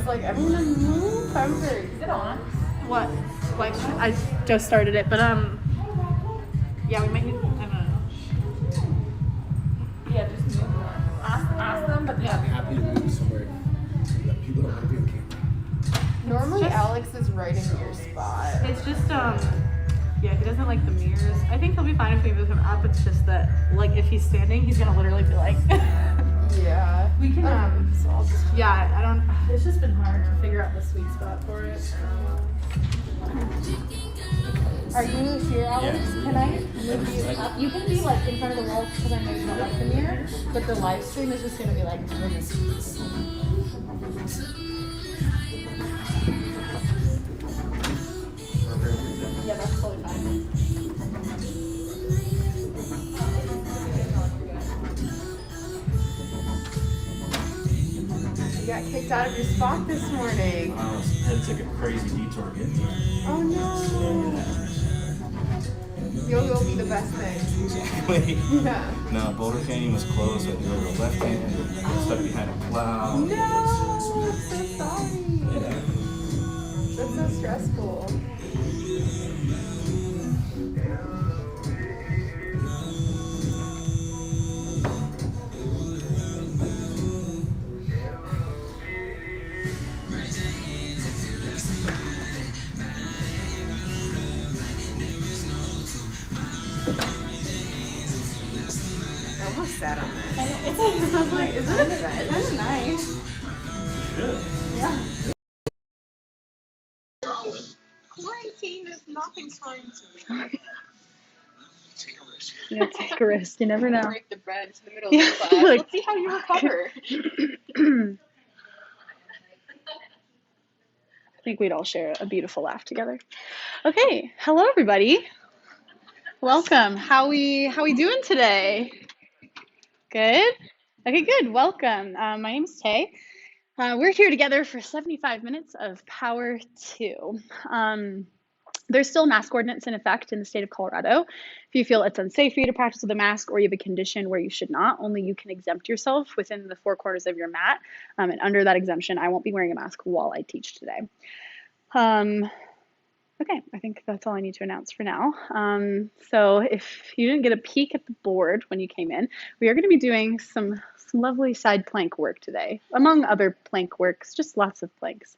was like, everyone move. Is it on? What? Like, I just started it, but yeah, we might need. I don't know. Yeah, just move more. Ask them, but I'm happy to move somewhere that people don't want to be on camera. Normally Alex is right in your spot. It's just yeah, he doesn't like the mirrors. I think he'll be fine if we move him up. It's just that, like, if he's standing, he's gonna literally be like. Yeah. We can so I'll just. Yeah, I don't. It's just been hard to figure out the sweet spot for it. Are you here, Alex? Yeah. Can I move you up? You can be like in front of the wall because I know you don't like the mirror, but the live stream is just gonna be like. Yeah, that's totally fine. You got kicked out of your spot this morning. I had to take a crazy detour to get here. Oh no. Yoga will be the best thing. Exactly. Yeah. No, Boulder Canyon was closed, so I had to go to the left hand, stuck behind a cloud. No, I'm so sorry. Yeah. That's so stressful. I almost sat on that. It's like, isn't it kind of nice? Good. Yeah. Quarantine is nothing trying to Yeah, take a risk. You never know. break the bread into the middle of the class. Like- Let's see how you recover. I think we'd all share a beautiful laugh together. Okay, hello everybody. Welcome. How we doing today? Good. Okay, good. Welcome. My name's Tay. We're here together for 75 minutes of Power 2. There's still mask ordinance in effect in the state of Colorado. If you feel it's unsafe for you to practice with a mask or you have a condition where you should not, only you can exempt yourself within the 4 corners of your mat. And under that exemption, I won't be wearing a mask while I teach today. Okay, I think that's all I need to announce for now. So if you didn't get a peek at the board when you came in, we are going to be doing some lovely side plank work today, among other plank works, just lots of planks.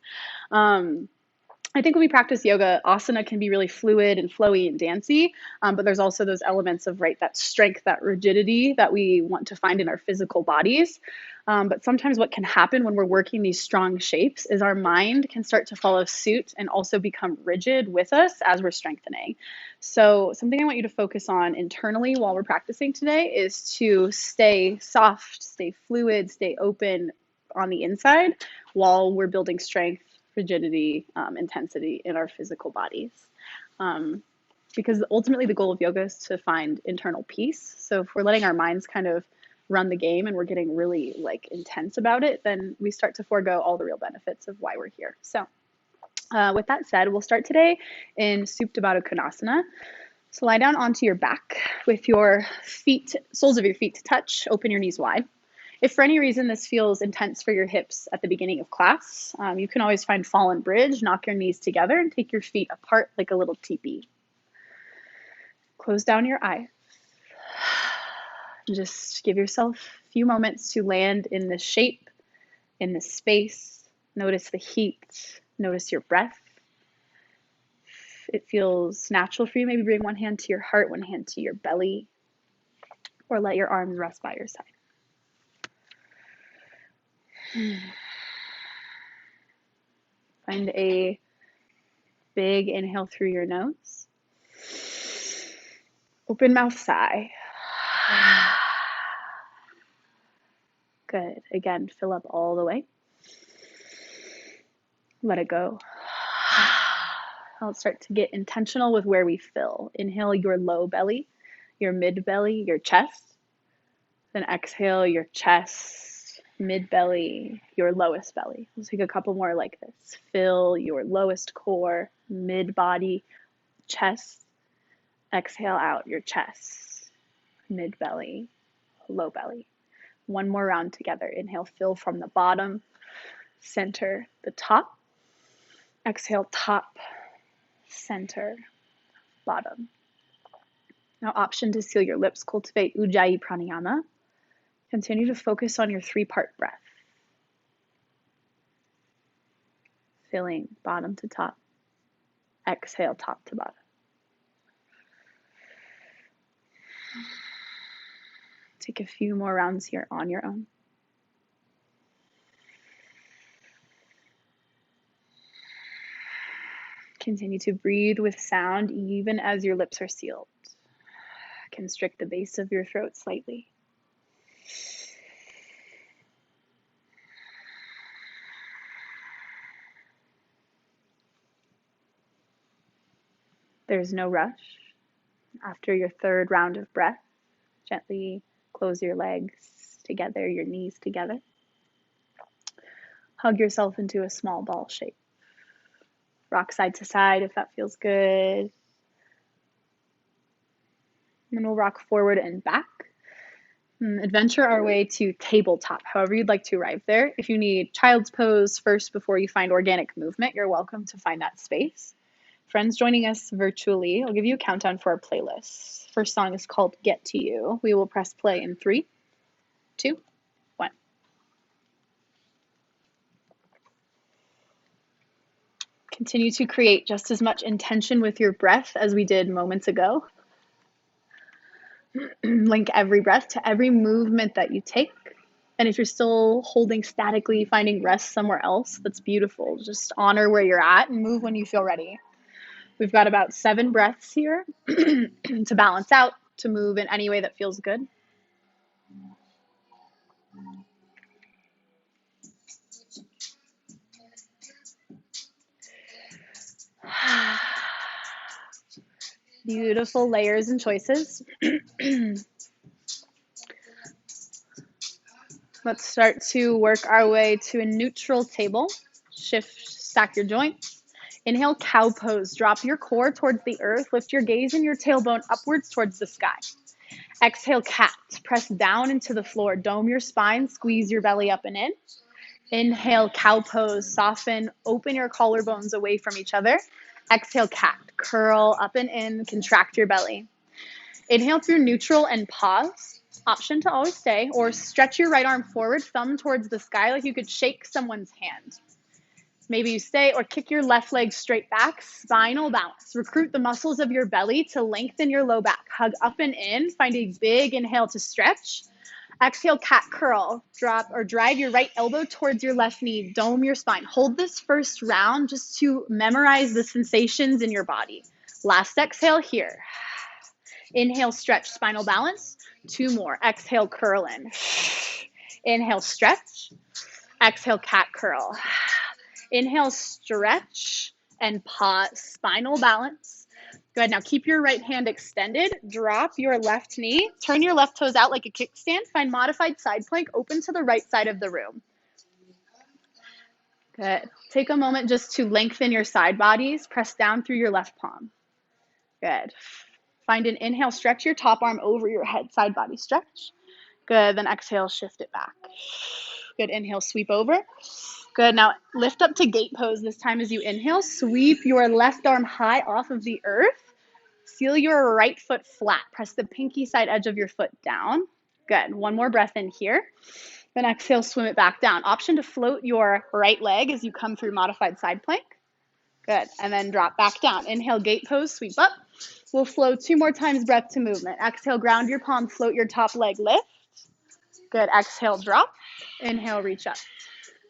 I think when we practice yoga, asana can be really fluid and flowy and dancey, but there's also those elements of, right, that strength, that rigidity that we want to find in our physical bodies. But sometimes what can happen when we're working these strong shapes is our mind can start to follow suit and also become rigid with us as we're strengthening. So something I want you to focus on internally while we're practicing today is to stay soft, stay fluid, stay open on the inside while we're building strength, rigidity, intensity in our physical bodies. Because ultimately the goal of yoga is to find internal peace. So if we're letting our minds kind of run the game and we're getting really like intense about it, then we start to forego all the real benefits of why we're here. So with that said, we'll start today in Supta Baddha Konasana. So lie down onto your back with your feet, soles of your feet to touch, open your knees wide. If for any reason this feels intense for your hips at the beginning of class, you can always find fallen bridge, knock your knees together and take your feet apart like a little teepee. Close down your eyes. Just give yourself a few moments to land in this shape, in this space. Notice the heat, notice your breath. If it feels natural for you, maybe bring one hand to your heart, one hand to your belly, or let your arms rest by your side. Find a big inhale through your nose. Open mouth sigh. Good. Again, fill up all the way. Let it go. Now let's start to get intentional with where we fill. Inhale your low belly, your mid belly, your chest. Then exhale your chest, mid belly, your lowest belly. We'll take a couple more like this. Fill your lowest core, mid body, chest. Exhale out your chest, mid belly, low belly. One more round together. Inhale, fill from the bottom. center, the top. Exhale, top, center, bottom. Now, option to seal your lips, cultivate Ujjayi Pranayama. Continue to focus on your 3-part breath. Filling bottom to top. Exhale, top to bottom. Take a few more rounds here on your own. Continue to breathe with sound even as your lips are sealed. Constrict the base of your throat slightly. There's no rush. After your 3rd round of breath, gently close your legs together, your knees together. Hug yourself into a small ball shape. Rock side to side if that feels good. And then we'll rock forward and back. Adventure our way to tabletop, however you'd like to arrive there. If you need child's pose first before you find organic movement, you're welcome to find that space. Friends joining us virtually, I'll give you a countdown for our playlist. First song is called Get to You. We will press play in 3, 2, 1. Continue to create just as much intention with your breath as we did moments ago. Link every breath to every movement that you take. And if you're still holding statically, finding rest somewhere else, that's beautiful. Just honor where you're at and move when you feel ready. We've got about 7 breaths here to balance out, to move in any way that feels good. Beautiful layers and choices. Let's start to work our way to a neutral table. Shift, stack your joints. Inhale, cow pose. Drop your core towards the earth. Lift your gaze and your tailbone upwards towards the sky. Exhale, cat. Press down into the floor. Dome your spine. Squeeze your belly up and in. Inhale, cow pose. Soften. Open your collarbones away from each other. Exhale, cat. Curl up and in. Contract your belly. Inhale through neutral and pause. Option to always stay, or stretch your right arm forward, thumb towards the sky like you could shake someone's hand. Maybe you stay or kick your left leg straight back, spinal balance. Recruit the muscles of your belly to lengthen your low back. Hug up and in, find a big inhale to stretch. Exhale, cat curl. Drop or drive your right elbow towards your left knee. Dome your spine. Hold this first round just to memorize the sensations in your body. Last exhale here. Inhale, stretch, spinal balance. 2 more. Exhale, curl in. Inhale, stretch. Exhale, cat curl. Inhale, stretch, and pause. Spinal balance. Good. Now keep your right hand extended. Drop your left knee. Turn your left toes out like a kickstand. Find modified side plank. Open to the right side of the room. Good. Take a moment just to lengthen your side bodies. Press down through your left palm. Good. Find an inhale, stretch your top arm over your head, side body stretch. Good, then exhale, shift it back. Good, inhale, sweep over. Good, now lift up to gate pose this time as you inhale. Sweep your left arm high off of the earth. Seal your right foot flat. Press the pinky side edge of your foot down. Good, 1 more breath in here. Then exhale, swim it back down. Option to float your right leg as you come through modified side plank. Good, and then drop back down. Inhale, gate pose, sweep up. We'll flow 2 more times, breath to movement. Exhale, ground your palm, float your top leg, lift. Good, exhale, drop. Inhale, reach up.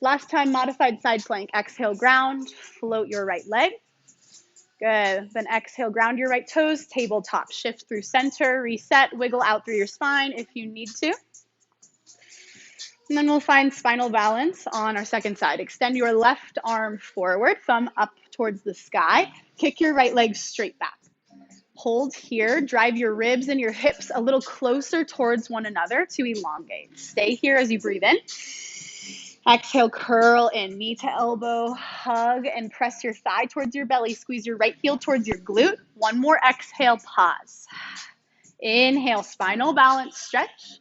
Last time, modified side plank. Exhale, ground, float your right leg. Good, then exhale, ground your right toes, tabletop. Shift through center, reset, wiggle out through your spine if you need to. And then we'll find spinal balance on our second side. Extend your left arm forward, thumb up towards the sky. Kick your right leg straight back. Hold here, drive your ribs and your hips a little closer towards one another to elongate. Stay here as you breathe in. Exhale, curl in, knee to elbow, hug and press your thigh towards your belly. Squeeze your right heel towards your glute. 1 more exhale, pause. Inhale, spinal balance, stretch.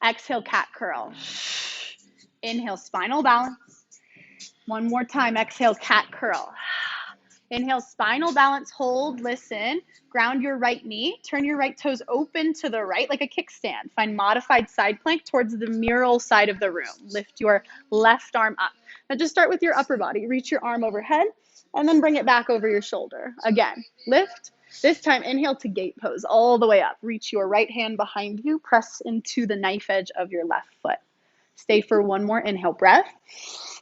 Exhale, cat curl. Inhale, spinal balance. One more time. Exhale, cat curl. Inhale, spinal balance, hold, listen. Ground your right knee. Turn your right toes open to the right like a kickstand. Find modified side plank towards the mural side of the room. Lift your left arm up. Now just start with your upper body. Reach your arm overhead and then bring it back over your shoulder. Again, lift. This time, inhale to gate pose all the way up. Reach your right hand behind you. Press into the knife edge of your left foot. Stay for one more inhale breath.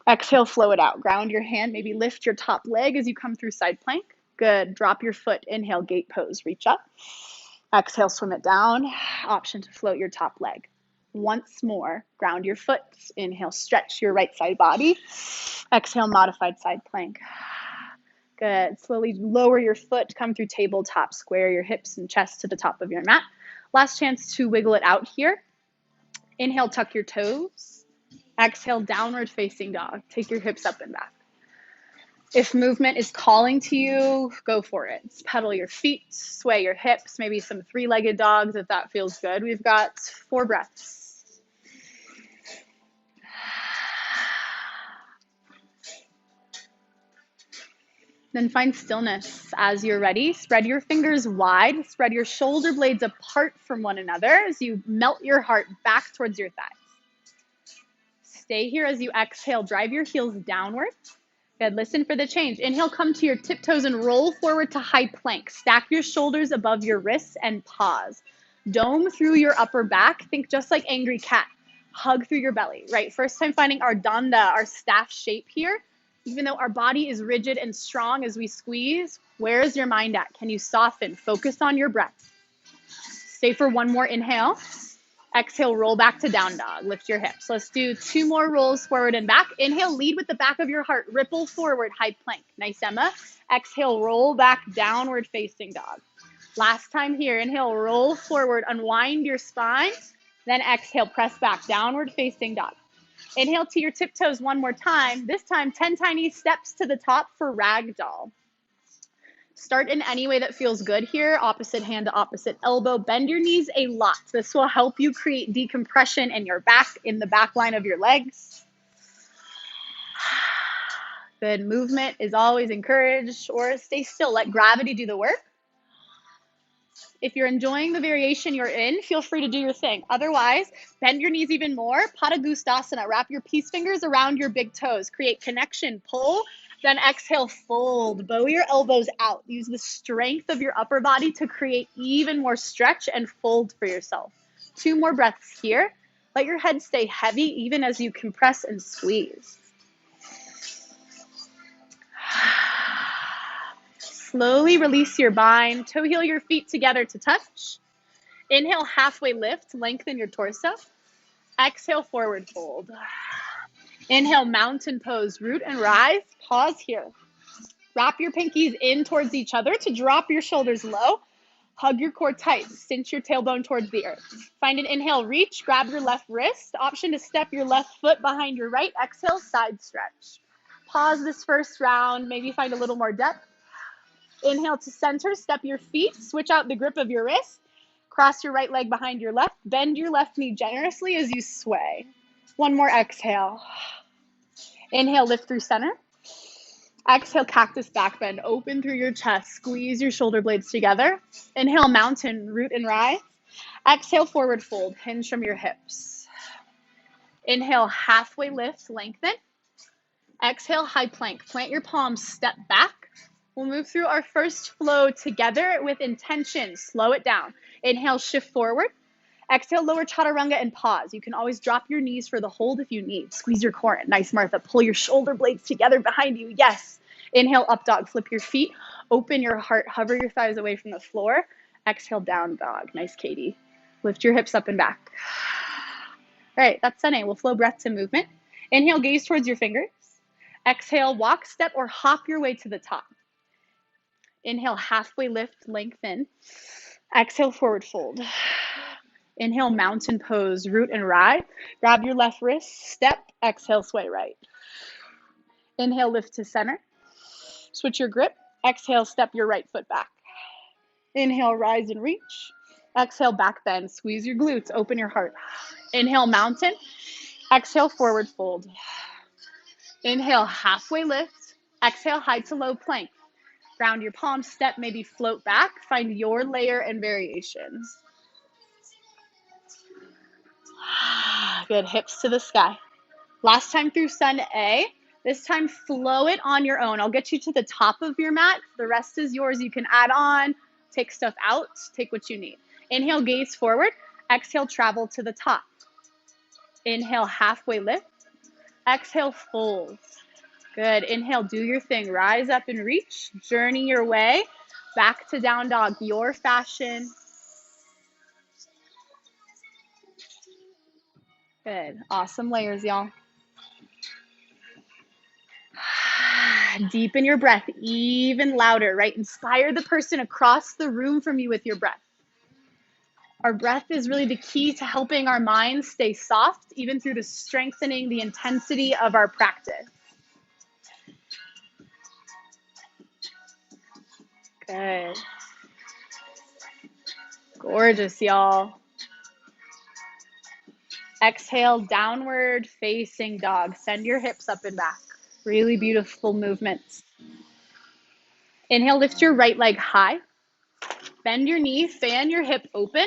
Exhale, flow it out. Ground your hand. Maybe lift your top leg as you come through side plank. Good. Drop your foot. Inhale, gate pose. Reach up. Exhale, swim it down. Option to float your top leg. Once more, ground your foot. Inhale, stretch your right side body. Exhale, modified side plank. Good. Slowly lower your foot. Come through tabletop. Square your hips and chest to the top of your mat. Last chance to wiggle it out here. Inhale, tuck your toes. Exhale, downward facing dog. Take your hips up and back. If movement is calling to you, go for it. Pedal your feet, sway your hips, maybe some three-legged dogs if that feels good. We've got 4 breaths. Then find stillness. As you're ready, spread your fingers wide, spread your shoulder blades apart from one another as you melt your heart back towards your thighs. Stay here as you exhale, drive your heels downward. Good, listen for the change. Inhale, come to your tiptoes and roll forward to high plank. Stack your shoulders above your wrists and pause. Dome through your upper back. Think just like angry cat. Hug through your belly, right? First time finding our danda, our staff shape here. Even though our body is rigid and strong as we squeeze, where is your mind at? Can you soften? Focus on your breath. Stay for one more inhale. Exhale, roll back to down dog. Lift your hips. Let's do 2 more rolls forward and back. Inhale, lead with the back of your heart. Ripple forward, high plank. Nice, Emma. Exhale, roll back, downward facing dog. Last time here. Inhale, roll forward, unwind your spine. Then exhale, press back, downward facing dog. Inhale to your tiptoes one more time. This time, 10 tiny steps to the top for ragdoll. Start in any way that feels good here. Opposite hand to opposite elbow. Bend your knees a lot. This will help you create decompression in your back, in the back line of your legs. Good. Movement is always encouraged, or stay still. Let gravity do the work. If you're enjoying the variation you're in, feel free to do your thing. Otherwise, bend your knees even more. Padagustasana. Wrap your peace fingers around your big toes. Create connection. Pull. Then exhale, fold. Bow your elbows out. Use the strength of your upper body to create even more stretch and fold for yourself. 2 more breaths here. Let your head stay heavy even as you compress and squeeze. Slowly release your bind. Toe heel your feet together to touch. Inhale, halfway lift. Lengthen your torso. Exhale, forward fold. Inhale, mountain pose, root and rise. Pause here. Wrap your pinkies in towards each other to drop your shoulders low. Hug your core tight. Cinch your tailbone towards the earth. Find an inhale, reach. Grab your left wrist. Option to step your left foot behind your right. Exhale, side stretch. Pause this first round. Maybe find a little more depth. Inhale to center. Step your feet. Switch out the grip of your wrist. Cross your right leg behind your left. Bend your left knee generously as you sway. One more exhale. Inhale, lift through center. Exhale, cactus back bend. Open through your chest. Squeeze your shoulder blades together. Inhale, mountain, root and rise. Exhale, forward fold. Hinge from your hips. Inhale, halfway lift, lengthen. Exhale, high plank. Plant your palms, step back. We'll move through our first flow together with intention. Slow it down. Inhale, shift forward. Exhale, lower chaturanga and pause. You can always drop your knees for the hold if you need. Squeeze your core in. Nice, Martha. Pull your shoulder blades together behind you. Yes. Inhale, up dog. Flip your feet. Open your heart. Hover your thighs away from the floor. Exhale, down dog. Nice, Katie. Lift your hips up and back. All right, that's Sunday. We'll flow breath to movement. Inhale, gaze towards your fingers. Exhale, walk, step, or hop your way to the top. Inhale, halfway lift, lengthen. Exhale, forward fold. Inhale, mountain pose, root and ride. Grab your left wrist, step, exhale, sway right. Inhale, lift to center. Switch your grip. Exhale, step your right foot back. Inhale, rise and reach. Exhale, back bend. Squeeze your glutes, open your heart. Inhale, mountain. Exhale, forward fold. Inhale, halfway lift. Exhale, high to low plank. Ground your palms, step, maybe float back. Find your layer and variation. Good, hips to the sky. Last time through sun A. This time flow it on your own. I'll get you to the top of your mat. The rest is yours. You can add on, take stuff out, take what you need. Inhale, gaze forward. Exhale, travel to the top. Inhale, halfway lift. Exhale, fold. Good. Inhale, do your thing. Rise up and reach. Journey your way back to down dog, your fashion. Good. Awesome layers, y'all. Deepen your breath even louder, right? Inspire the person across the room from you with your breath. Our breath is really the key to helping our minds stay soft, even through the strengthening the intensity of our practice. Good. Gorgeous, y'all. Exhale, downward facing dog. Send your hips up and back. Really beautiful movements. Inhale, lift your right leg high. Bend your knee, fan your hip open.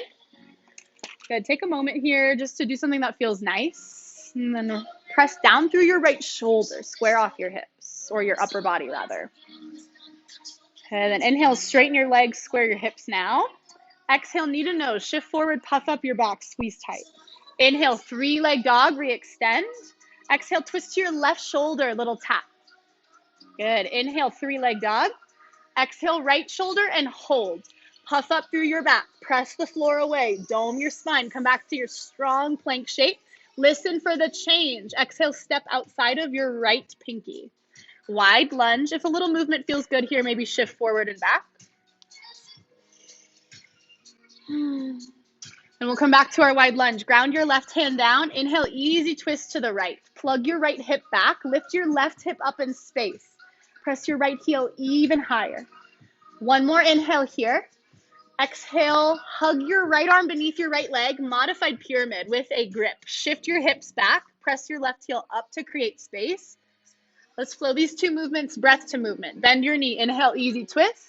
Good, take a moment here just to do something that feels nice. And then press down through your right shoulder. Square off your hips, or your upper body rather. And then inhale, straighten your legs, square your hips now. Exhale, knee to nose, shift forward, puff up your back, squeeze tight. Inhale, 3-leg dog, re-extend. Exhale, twist to your left shoulder, little tap. Good, inhale, 3-leg dog. Exhale, right shoulder and hold. Puff up through your back, press the floor away, dome your spine, come back to your strong plank shape. Listen for the change. Exhale, step outside of your right pinky. Wide lunge. If a little movement feels good here, maybe shift forward and back. And we'll come back to our wide lunge. Ground your left hand down. Inhale, easy twist to the right. Plug your right hip back. Lift your left hip up in space. Press your right heel even higher. One more inhale here. Exhale, hug your right arm beneath your right leg. Modified pyramid with a grip. Shift your hips back. Press your left heel up to create space. Let's flow these two movements, breath to movement. Bend your knee. Inhale, easy twist.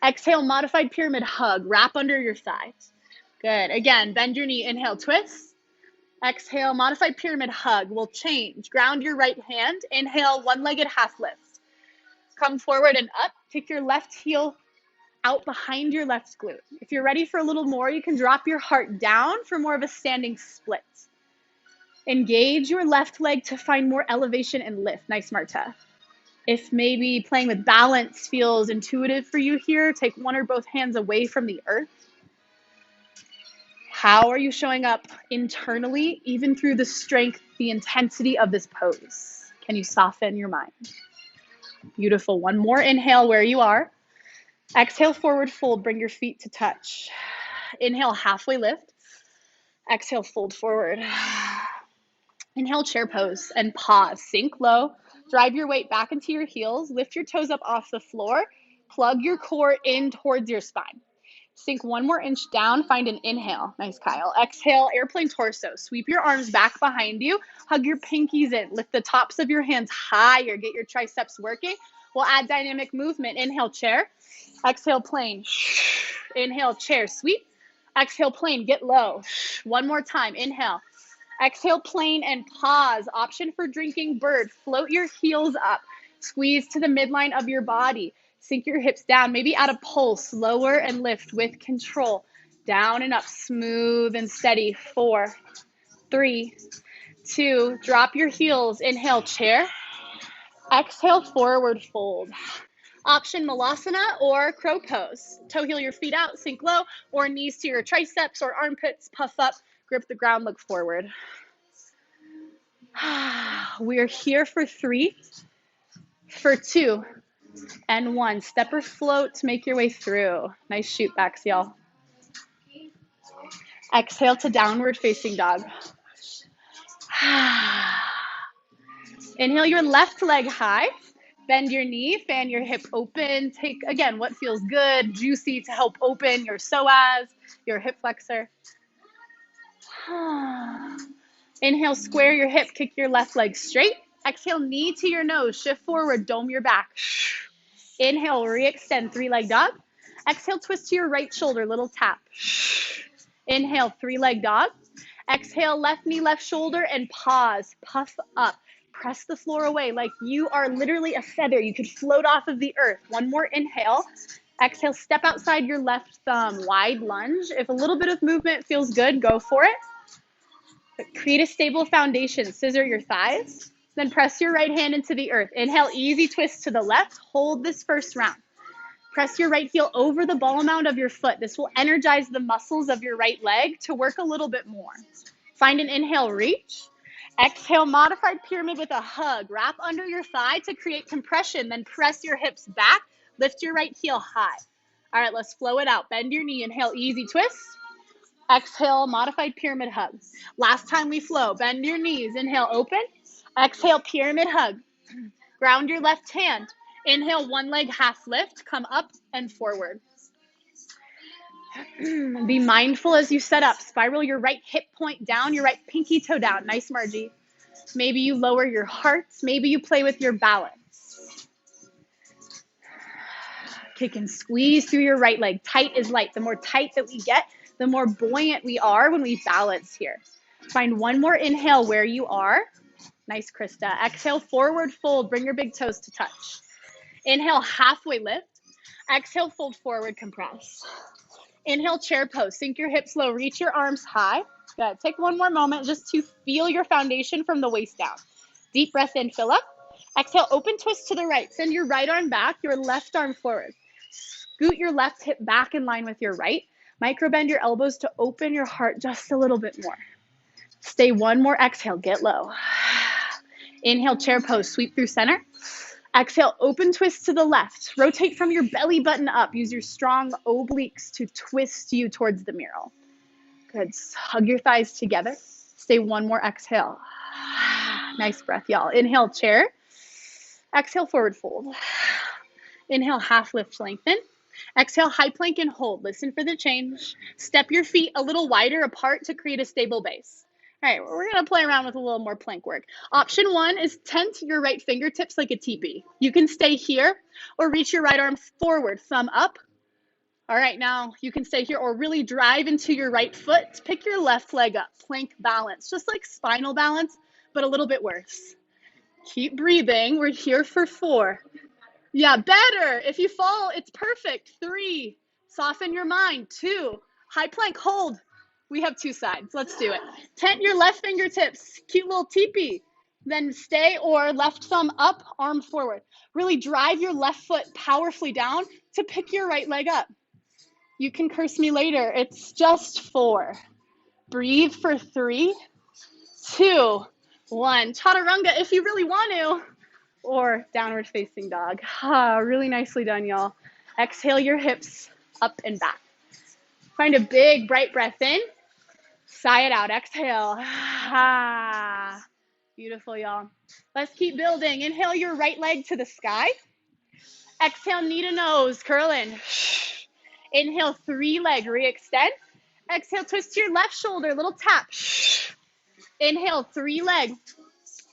Exhale, modified pyramid hug. Wrap under your thigh. Good. Again, bend your knee. Inhale, twist. Exhale, modified pyramid hug. We'll change. Ground your right hand. Inhale, one-legged half lift. Come forward and up. Kick your left heel out behind your left glute. If you're ready for a little more, you can drop your heart down for more of a standing split. Engage your left leg to find more elevation and lift. Nice, Marta. If maybe playing with balance feels intuitive for you here, take one or both hands away from the earth. How are you showing up internally, even through the strength, the intensity of this pose? Can you soften your mind? Beautiful. One more inhale where you are. Exhale, forward fold. Bring your feet to touch. Inhale, halfway lift. Exhale, fold forward. Inhale, chair pose and pause. Sink low. Drive your weight back into your heels. Lift your toes up off the floor. Plug your core in towards your spine. Sink one more inch down. Find an inhale. Nice, Kyle. Exhale, airplane torso. Sweep your arms back behind you. Hug your pinkies in. Lift the tops of your hands higher. Get your triceps working. We'll add dynamic movement. Inhale, chair. Exhale, plane. Inhale, chair, sweep. Exhale, plane, get low. One more time. Inhale. Exhale, plane, and pause. Option for drinking bird. Float your heels up. Squeeze to the midline of your body. Sink your hips down. Maybe add a pulse. Lower and lift with control. Down and up. Smooth and steady. 4, 3, 2. Drop your heels. Inhale, chair. Exhale, forward fold. Option Malasana or crow pose. Toe heel your feet out, sink low, or knees to your triceps or armpits, puff up, grip the ground, look forward. We're here for 3, for 2, and 1. Step or float to make your way through. Nice shoot backs, y'all. Exhale to downward facing dog. Inhale your left leg high. Bend your knee, fan your hip open. Take, again, what feels good, juicy to help open your psoas, your hip flexor. Inhale, square your hip, kick your left leg straight. Exhale, knee to your nose. Shift forward, dome your back. Inhale, re-extend, 3-leg dog. Exhale, twist to your right shoulder, little tap. Inhale, 3-leg dog. Exhale, left knee, left shoulder, and pause. Puff up. Press the floor away like you are literally a feather. You could float off of the earth. One more inhale. Exhale, step outside your left thumb. Wide lunge. If a little bit of movement feels good, go for it. But create a stable foundation. Scissor your thighs. Then press your right hand into the earth. Inhale, easy twist to the left. Hold this first round. Press your right heel over the ball mound of your foot. This will energize the muscles of your right leg to work a little bit more. Find an inhale, reach. Exhale, modified pyramid with a hug. Wrap under your thigh to create compression. Then press your hips back. Lift your right heel high. All right, let's flow it out. Bend your knee. Inhale, easy twist. Exhale, modified pyramid hug. Last time we flow. Bend your knees. Inhale, open. Exhale, pyramid hug. Ground your left hand. Inhale, one leg half lift. Come up and forward. Be mindful as you set up. Spiral your right hip point down, your right pinky toe down. Nice, Margie. Maybe you lower your heart. Maybe you play with your balance. Kick and squeeze through your right leg. Tight is light. The more tight that we get, the more buoyant we are when we balance here. Find one more inhale where you are. Nice, Krista. Exhale, forward fold. Bring your big toes to touch. Inhale, halfway lift. Exhale, fold forward, compress. Inhale, chair pose. Sink your hips low. Reach your arms high. Good. Take one more moment just to feel your foundation from the waist down. Deep breath in, fill up. Exhale, open twist to the right. Send your right arm back, your left arm forward. Scoot your left hip back in line with your right. Micro bend your elbows to open your heart just a little bit more. Stay one more exhale, get low. Inhale, chair pose, sweep through center. Exhale, open twist to the left. Rotate from your belly button up. Use your strong obliques to twist you towards the mirror. Good. Hug your thighs together. Stay one more exhale. Nice breath, y'all. Inhale, chair. Exhale, forward fold. Inhale, half lift, lengthen. Exhale, high plank and hold. Listen for the change. Step your feet a little wider apart to create a stable base. All right, we're going to play around with a little more plank work. Option one is tent your right fingertips like a teepee. You can stay here or reach your right arm forward, thumb up. All right, now you can stay here or really drive into your right foot. Pick your left leg up, plank balance, just like spinal balance, but a little bit worse. Keep breathing. We're here for 4. Yeah, better. If you fall, it's perfect. 3, soften your mind. 2, high plank, hold. We have 2 sides. Let's do it. Tent your left fingertips, cute little teepee. Then stay or left thumb up, arm forward. Really drive your left foot powerfully down to pick your right leg up. You can curse me later. It's just 4. Breathe for 3, 2, 1. Chaturanga if you really want to. Or downward facing dog. Really nicely done, y'all. Exhale your hips up and back. Find a big, bright breath in. Sigh it out. Exhale. Beautiful, y'all. Let's keep building. Inhale your right leg to the sky. Exhale, knee to nose. Curl in. Inhale, 3-leg. Re-extend. Exhale, twist to your left shoulder. Little tap. Inhale, 3-leg.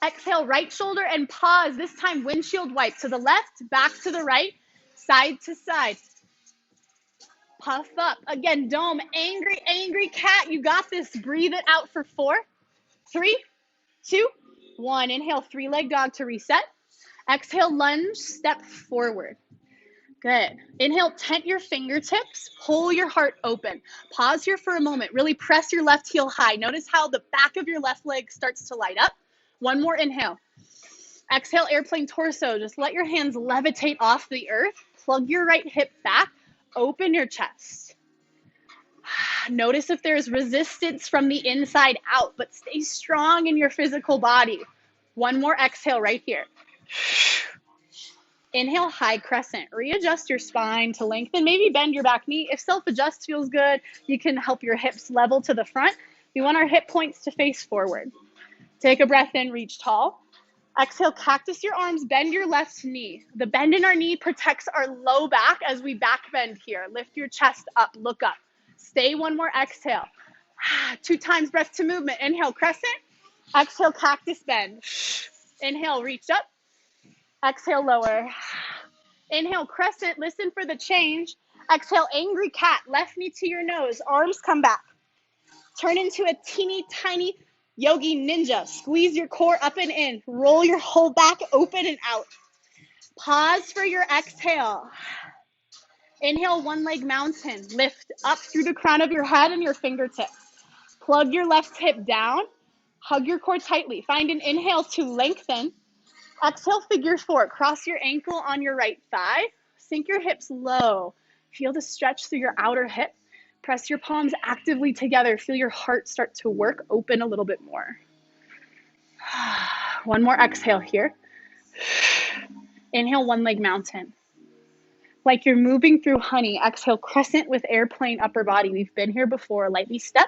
Exhale, right shoulder and pause. This time, windshield wipe to the left, back to the right, side to side. Puff up. Again, dome. Angry, angry cat. You got this. Breathe it out for 4, 3, 2, 1. Inhale, 3-leg dog to reset. Exhale, lunge, step forward. Good. Inhale, tent your fingertips. Pull your heart open. Pause here for a moment. Really press your left heel high. Notice how the back of your left leg starts to light up. One more inhale. Exhale, airplane torso. Just let your hands levitate off the earth. Plug your right hip back. Open your chest. Notice if there's resistance from the inside out, but stay strong in your physical body. One more exhale right here. Inhale, high crescent. Readjust your spine to lengthen. Maybe bend your back knee. If self-adjust feels good, you can help your hips level to the front. We want our hip points to face forward. Take a breath in, reach tall. Exhale, cactus your arms, bend your left knee. The bend in our knee protects our low back as we back bend here. Lift your chest up, look up. Stay one more exhale. 2 times breath to movement. Inhale, crescent. Exhale, cactus bend. Inhale, reach up. Exhale, lower. Inhale, crescent. Listen for the change. Exhale, angry cat. Left knee to your nose. Arms come back. Turn into a teeny tiny yogi ninja. Squeeze your core up and in. Roll your whole back open and out. Pause for your exhale. Inhale, one leg mountain. Lift up through the crown of your head and your fingertips. Plug your left hip down. Hug your core tightly. Find an inhale to lengthen. Exhale, figure four. Cross your ankle on your right thigh. Sink your hips low. Feel the stretch through your outer hip. Press your palms actively together. Feel your heart start to work. Open a little bit more. One more exhale here. Inhale, one leg mountain. Like you're moving through honey. Exhale, crescent with airplane upper body. We've been here before. Lightly step.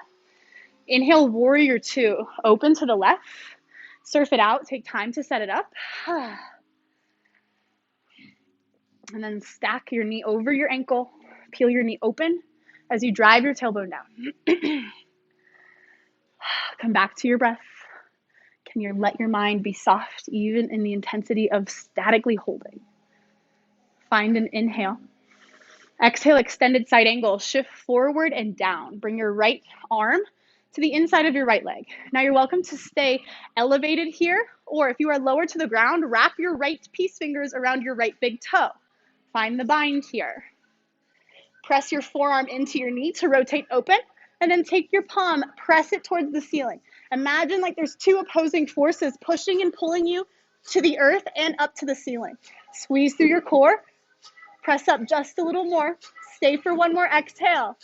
Inhale, warrior two. Open to the left. Surf it out. Take time to set it up. And then stack your knee over your ankle. Peel your knee open as you drive your tailbone down. Come back to your breath. Can you let your mind be soft even in the intensity of statically holding? Find an inhale. Exhale, extended side angle. Shift forward and down. Bring your right arm to the inside of your right leg. Now you're welcome to stay elevated here, or if you are lower to the ground, wrap your right peace fingers around your right big toe. Find the bind here. Press your forearm into your knee to rotate open, and then take your palm, press it towards the ceiling. Imagine like there's two opposing forces pushing and pulling you to the earth and up to the ceiling. Squeeze through your core. Press up just a little more. Stay for one more exhale.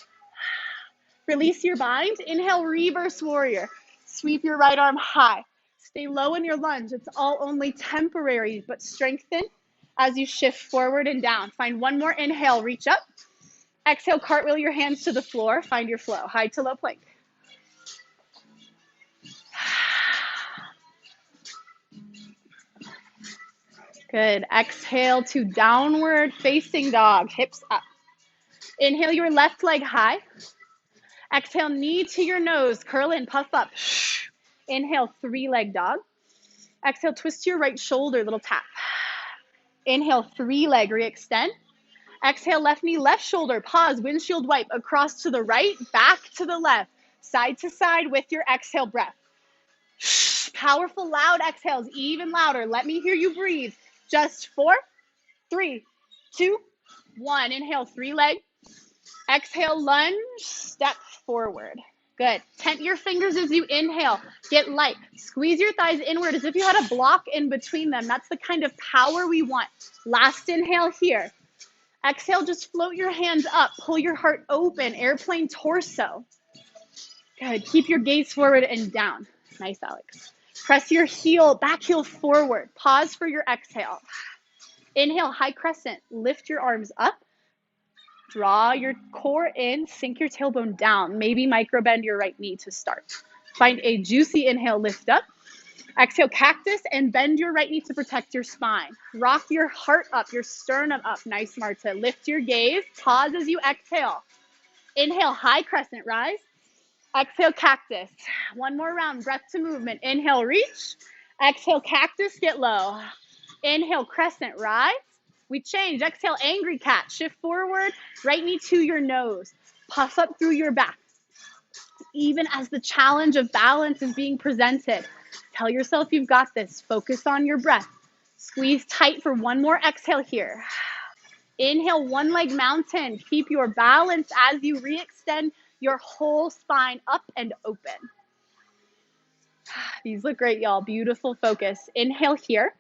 Release your bind. Inhale, reverse warrior. Sweep your right arm high. Stay low in your lunge. It's all only temporary, but strengthen as you shift forward and down. Find one more inhale, reach up. Exhale, cartwheel your hands to the floor. Find your flow. High to low plank. Good. Exhale to downward facing dog. Hips up. Inhale your left leg high. Exhale, knee to your nose. Curl in, puff up. Inhale, three-leg dog. Exhale, twist your right shoulder, little tap. Inhale, three-leg, re-extend. Exhale, left knee, left shoulder. Pause, windshield wipe across to the right, back to the left. Side to side with your exhale breath. Powerful, loud exhales, even louder. Let me hear you breathe. Just 4, 3, 2, 1. Inhale, three-leg. Exhale, lunge, step forward. Good. Tent your fingers as you inhale. Get light. Squeeze your thighs inward as if you had a block in between them. That's the kind of power we want. Last inhale here. Exhale, just float your hands up. Pull your heart open. Airplane torso. Good. Keep your gaze forward and down. Nice, Alex. Press your heel, back heel forward. Pause for your exhale. Inhale, high crescent. Lift your arms up. Draw your core in, sink your tailbone down. Maybe micro bend your right knee to start. Find a juicy inhale, lift up. Exhale, cactus, and bend your right knee to protect your spine. Rock your heart up, your sternum up. Nice, Marta. Lift your gaze. Pause as you exhale. Inhale, high crescent, rise. Exhale, cactus. One more round, breath to movement. Inhale, reach. Exhale, cactus, get low. Inhale, crescent, rise. We change. Exhale, angry cat. Shift forward, right knee to your nose. Puff up through your back. Even as the challenge of balance is being presented, tell yourself you've got this. Focus on your breath. Squeeze tight for one more exhale here. Inhale, one leg mountain. Keep your balance as you re-extend your whole spine up and open. These look great, y'all. Beautiful focus. Inhale here.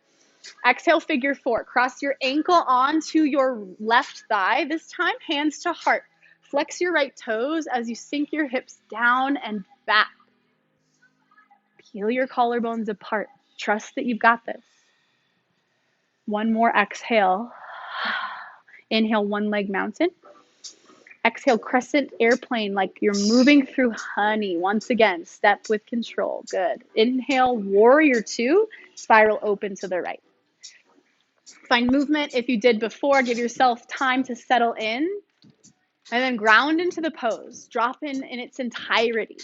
Exhale, figure four. Cross your ankle onto your left thigh. This time, hands to heart. Flex your right toes as you sink your hips down and back. Peel your collarbones apart. Trust that you've got this. One more exhale. Inhale, one leg mountain. Exhale, crescent airplane, like you're moving through honey. Once again, step with control. Good. Inhale, warrior two. Spiral open to the right. Find movement if you did before. Give yourself time to settle in. And then ground into the pose. Drop in its entirety.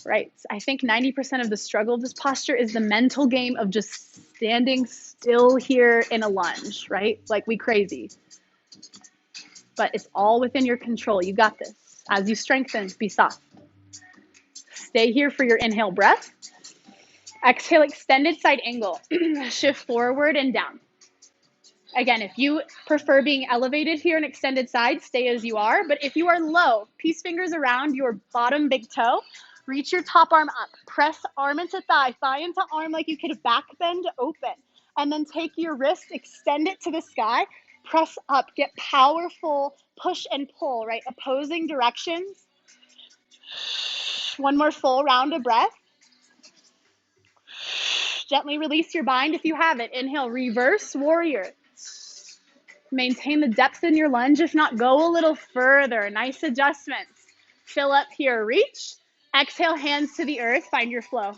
Right? I think 90% of the struggle of this posture is the mental game of just standing still here in a lunge, right? Like we crazy. But it's all within your control. You got this. As you strengthen, be soft. Stay here for your inhale breath. Exhale, extended side angle. Shift forward and down. Again, if you prefer being elevated here in extended side, stay as you are. But if you are low, peace fingers around your bottom big toe. Reach your top arm up. Press arm into thigh into arm like you could back bend open. And then take your wrist, extend it to the sky. Press up. Get powerful push and pull, right? Opposing directions. One more full round of breath. Gently release your bind if you have it. Inhale, reverse warrior. Maintain the depth in your lunge. If not, go a little further. Nice adjustments. Fill up here, reach. Exhale, hands to the earth. Find your flow.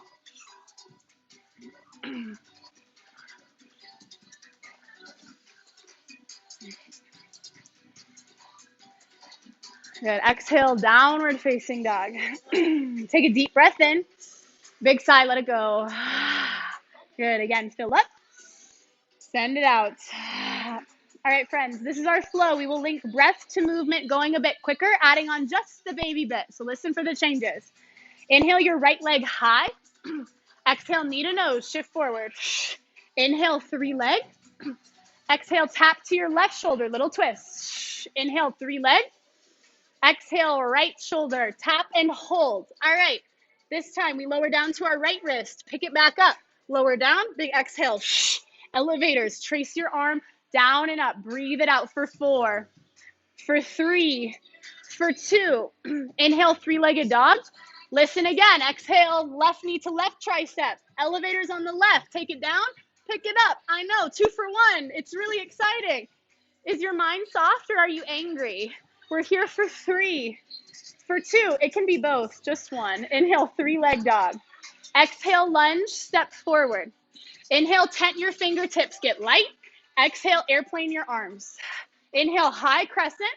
Good. Exhale, downward facing dog. Take a deep breath in. Big sigh, let it go. Good. Again, fill up. Send it out. All right, friends, this is our flow. We will link breath to movement, going a bit quicker, adding on just the baby bit. So listen for the changes. Inhale your right leg high. Exhale, knee to nose, shift forward. Inhale, 3 leg. Exhale, tap to your left shoulder, little twist. Inhale, 3 leg. Exhale, right shoulder, tap and hold. All right, this time we lower down to our right wrist. Pick it back up. Lower down, big exhale. Elevators, trace your arm down and up. Breathe it out for 4, for 3, for 2. Inhale, 3-legged dog. Listen again. Exhale, left knee to left tricep. Elevators on the left. Take it down, pick it up. I know, 2 for 1. It's really exciting. Is your mind soft or are you angry? We're here for 3, for 2. It can be both, just 1. Inhale, 3-leg dog. Exhale, lunge, step forward. Inhale, tent your fingertips, get light. Exhale, airplane your arms. Inhale, high crescent.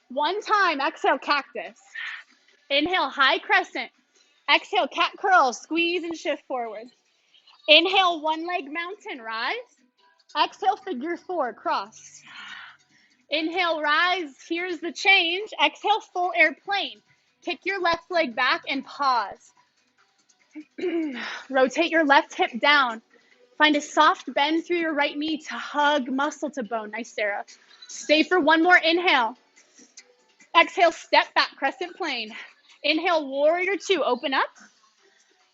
1 time, exhale, cactus. Inhale, high crescent. Exhale, cat curl, squeeze and shift forward. Inhale, 1-leg mountain, rise. Exhale, figure 4, cross. Inhale, rise, here's the change. Exhale, full airplane. Kick your left leg back and pause. Rotate your left hip down. Find a soft bend through your right knee to hug muscle to bone. Nice, Sarah. Stay for 1 more inhale. Exhale, step back, crescent plane. Inhale, warrior 2, open up.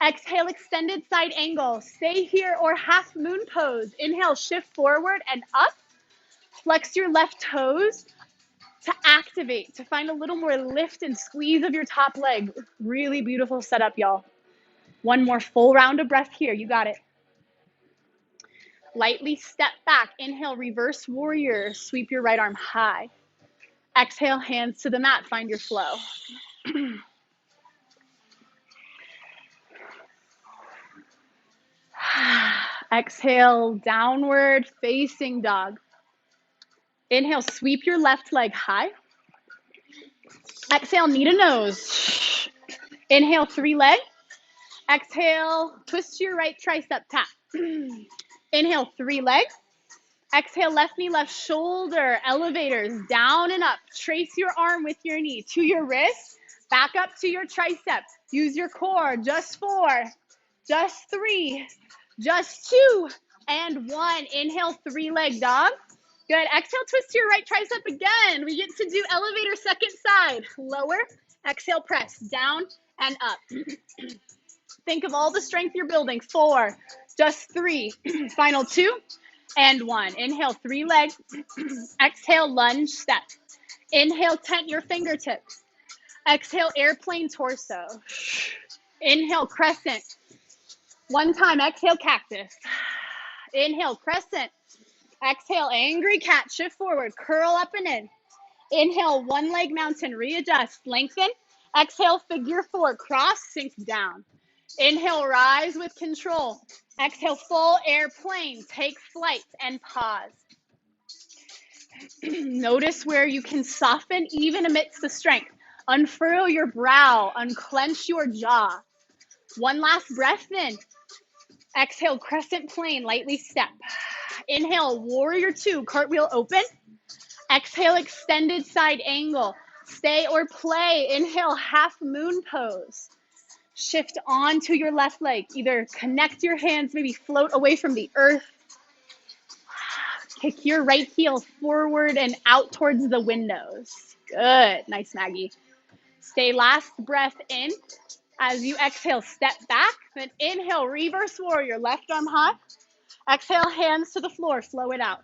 Exhale, extended side angle. Stay here or half moon pose. Inhale, shift forward and up. Flex your left toes to activate, to find a little more lift and squeeze of your top leg. Really beautiful setup, y'all. 1 more full round of breath here. You got it. Lightly step back. Inhale, reverse warrior. Sweep your right arm high. Exhale, hands to the mat. Find your flow. Exhale, downward facing dog. Inhale, sweep your left leg high. Exhale, knee to nose. Inhale, 3 leg. Exhale, twist to your right tricep, tap. Inhale, 3 leg. Exhale, left knee, left shoulder, elevators, down and up. Trace your arm with your knee to your wrist, back up to your tricep. Use your core, just 4, just 3, just 2, and 1. Inhale, 3-leg dog. Good. Exhale, twist to your right tricep again. We get to do elevator second side. Lower. Exhale, press down and up. Think of all the strength you're building. 4, just 3, final 2, and 1. Inhale, 3 legs. Exhale, lunge, step. Inhale, tent your fingertips. Exhale, airplane torso. Inhale, crescent. 1 time, exhale, cactus. Inhale, crescent. Exhale, angry cat, shift forward, curl up and in. Inhale, 1-leg mountain, readjust, lengthen. Exhale, figure 4, cross, sink down. Inhale, rise with control. Exhale, full airplane, take flight and pause. Notice where you can soften even amidst the strength. Unfurl your brow, unclench your jaw. 1 last breath in. Exhale, crescent plane, lightly step. Inhale, warrior two, cartwheel open. Exhale, extended side angle. Stay or play. Inhale, half moon pose. Shift onto your left leg. Either connect your hands, maybe float away from the earth. Kick your right heel forward and out towards the windows. Good. Nice, Maggie. Stay last breath in. As you exhale, step back. Then inhale, reverse warrior, left arm high. Exhale, hands to the floor, flow it out.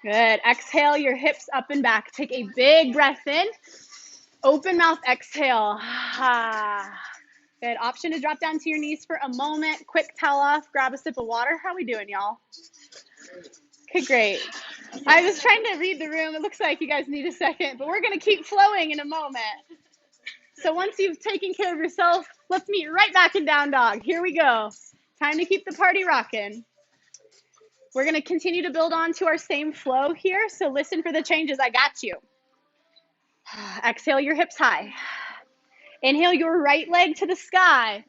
Good. Exhale your hips up and back. Take a big breath in. Open mouth, exhale. Good. Option to drop down to your knees for a moment. Quick towel off. Grab a sip of water. How we doing, y'all? Okay, great. I was trying to read the room. It looks like you guys need a second, but we're going to keep flowing in a moment. So once you've taken care of yourself, let's meet right back in down dog. Here we go. Time to keep the party rocking. We're going to continue to build on to our same flow here. So listen for the changes. I got you. Exhale your hips high. Inhale your right leg to the sky.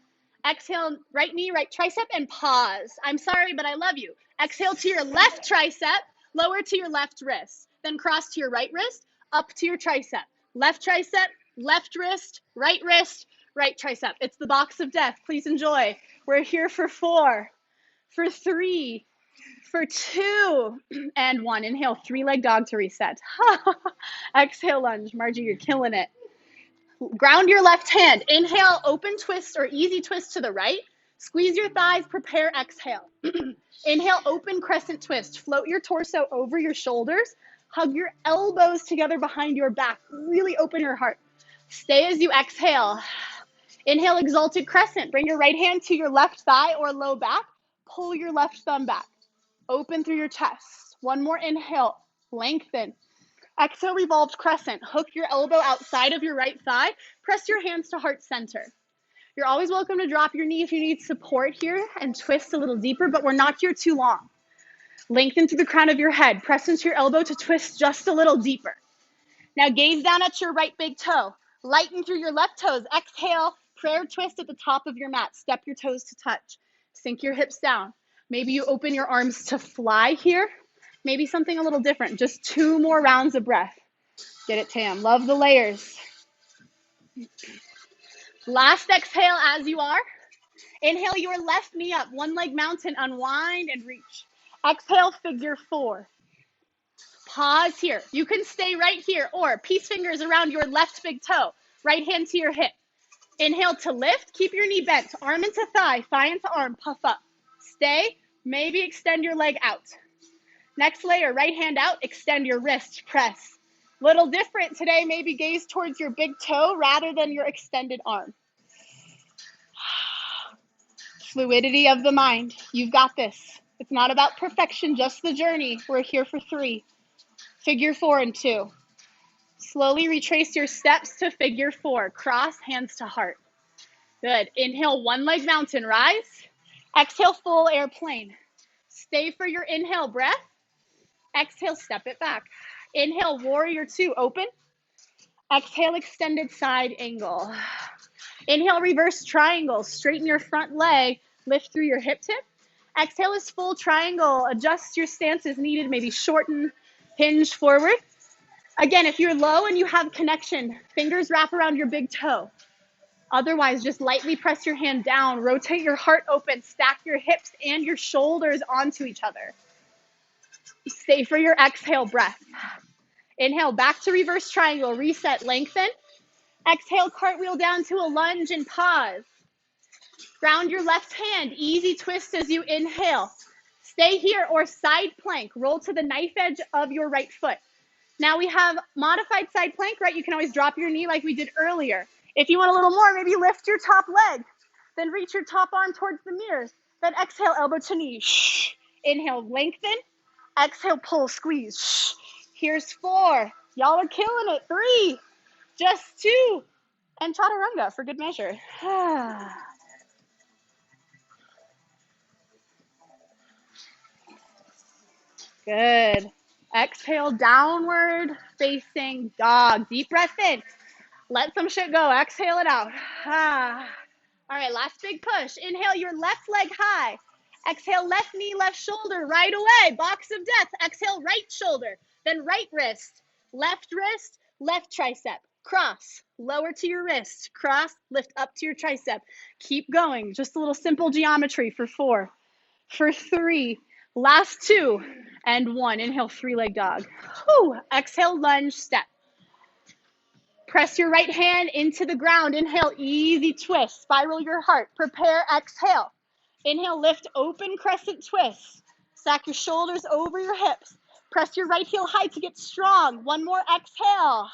Exhale, right knee, right tricep, and pause. I'm sorry, but I love you. Exhale to your left tricep, lower to your left wrist. Then cross to your right wrist, up to your tricep. Left tricep, left wrist, right tricep. It's the box of death. Please enjoy. We're here for 4, for 3, for 2, and 1. Inhale, 3-leg dog to reset. Exhale, lunge. Margie, you're killing it. Ground your left hand. Inhale, open twist or easy twist to the right. Squeeze your thighs, prepare, exhale. Inhale, open crescent twist. Float your torso over your shoulders. Hug your elbows together behind your back. Really open your heart. Stay as you exhale. Inhale, exalted crescent. Bring your right hand to your left thigh or low back. Pull your left thumb back. Open through your chest. One more inhale. Lengthen. Exhale, revolved crescent. Hook your elbow outside of your right thigh. Press your hands to heart center. You're always welcome to drop your knee if you need support here and twist a little deeper, but we're not here too long. Lengthen through the crown of your head. Press into your elbow to twist just a little deeper. Now gaze down at your right big toe. Lighten through your left toes. Exhale, prayer twist at the top of your mat. Step your toes to touch. Sink your hips down. Maybe you open your arms to fly here. Maybe something a little different. Just 2 more rounds of breath. Get it, Tam. Love the layers. Last exhale as you are. Inhale your left knee up. 1-leg mountain. Unwind and reach. Exhale, figure 4. Pause here. You can stay right here or peace fingers around your left big toe. Right hand to your hip. Inhale to lift. Keep your knee bent. Arm into thigh. Thigh into arm. Puff up. Stay. Maybe extend your leg out. Next layer, right hand out, extend your wrist, press. Little different today, maybe gaze towards your big toe rather than your extended arm. Fluidity of the mind, you've got this. It's not about perfection, just the journey. We're here for 3. Figure 4 and 2. Slowly retrace your steps to figure 4. Cross, hands to heart. Good. Inhale, 1-leg mountain, rise. Exhale, full airplane. Stay for your inhale breath. Exhale, step it back. Inhale, warrior 2, open. Exhale, extended side angle. Inhale, reverse triangle. Straighten your front leg. Lift through your hip tip. Exhale is full triangle. Adjust your stance as needed. Maybe shorten, hinge forward. Again, if you're low and you have connection, fingers wrap around your big toe. Otherwise, just lightly press your hand down. Rotate your heart open. Stack your hips and your shoulders onto each other. Stay for your exhale breath. Inhale, back to reverse triangle. Reset, lengthen. Exhale, cartwheel down to a lunge and pause. Ground your left hand. Easy twist as you inhale. Stay here or side plank. Roll to the knife edge of your right foot. Now we have modified side plank, right? You can always drop your knee like we did earlier. If you want a little more, maybe lift your top leg. Then reach your top arm towards the mirror. Then exhale, elbow to knee. Inhale, lengthen. Exhale, pull, squeeze. Here's 4. Y'all are killing it. 3. Just 2. And chaturanga for good measure. Good. Exhale, downward facing dog. Deep breath in. Let some shit go. Exhale it out. Ah. All right, last big push. Inhale your left leg high. Exhale, left knee, left shoulder, right away. Box of death. Exhale, right shoulder, then right wrist, left tricep. Cross, lower to your wrist. Cross, lift up to your tricep. Keep going. Just a little simple geometry for 4, for 3, last 2, and 1. Inhale, 3-leg dog. Whew. Exhale, lunge, step. Press your right hand into the ground. Inhale, easy twist. Spiral your heart. Prepare, exhale. Inhale, lift, open crescent twist. Stack your shoulders over your hips. Press your right heel high to get strong. One more, exhale.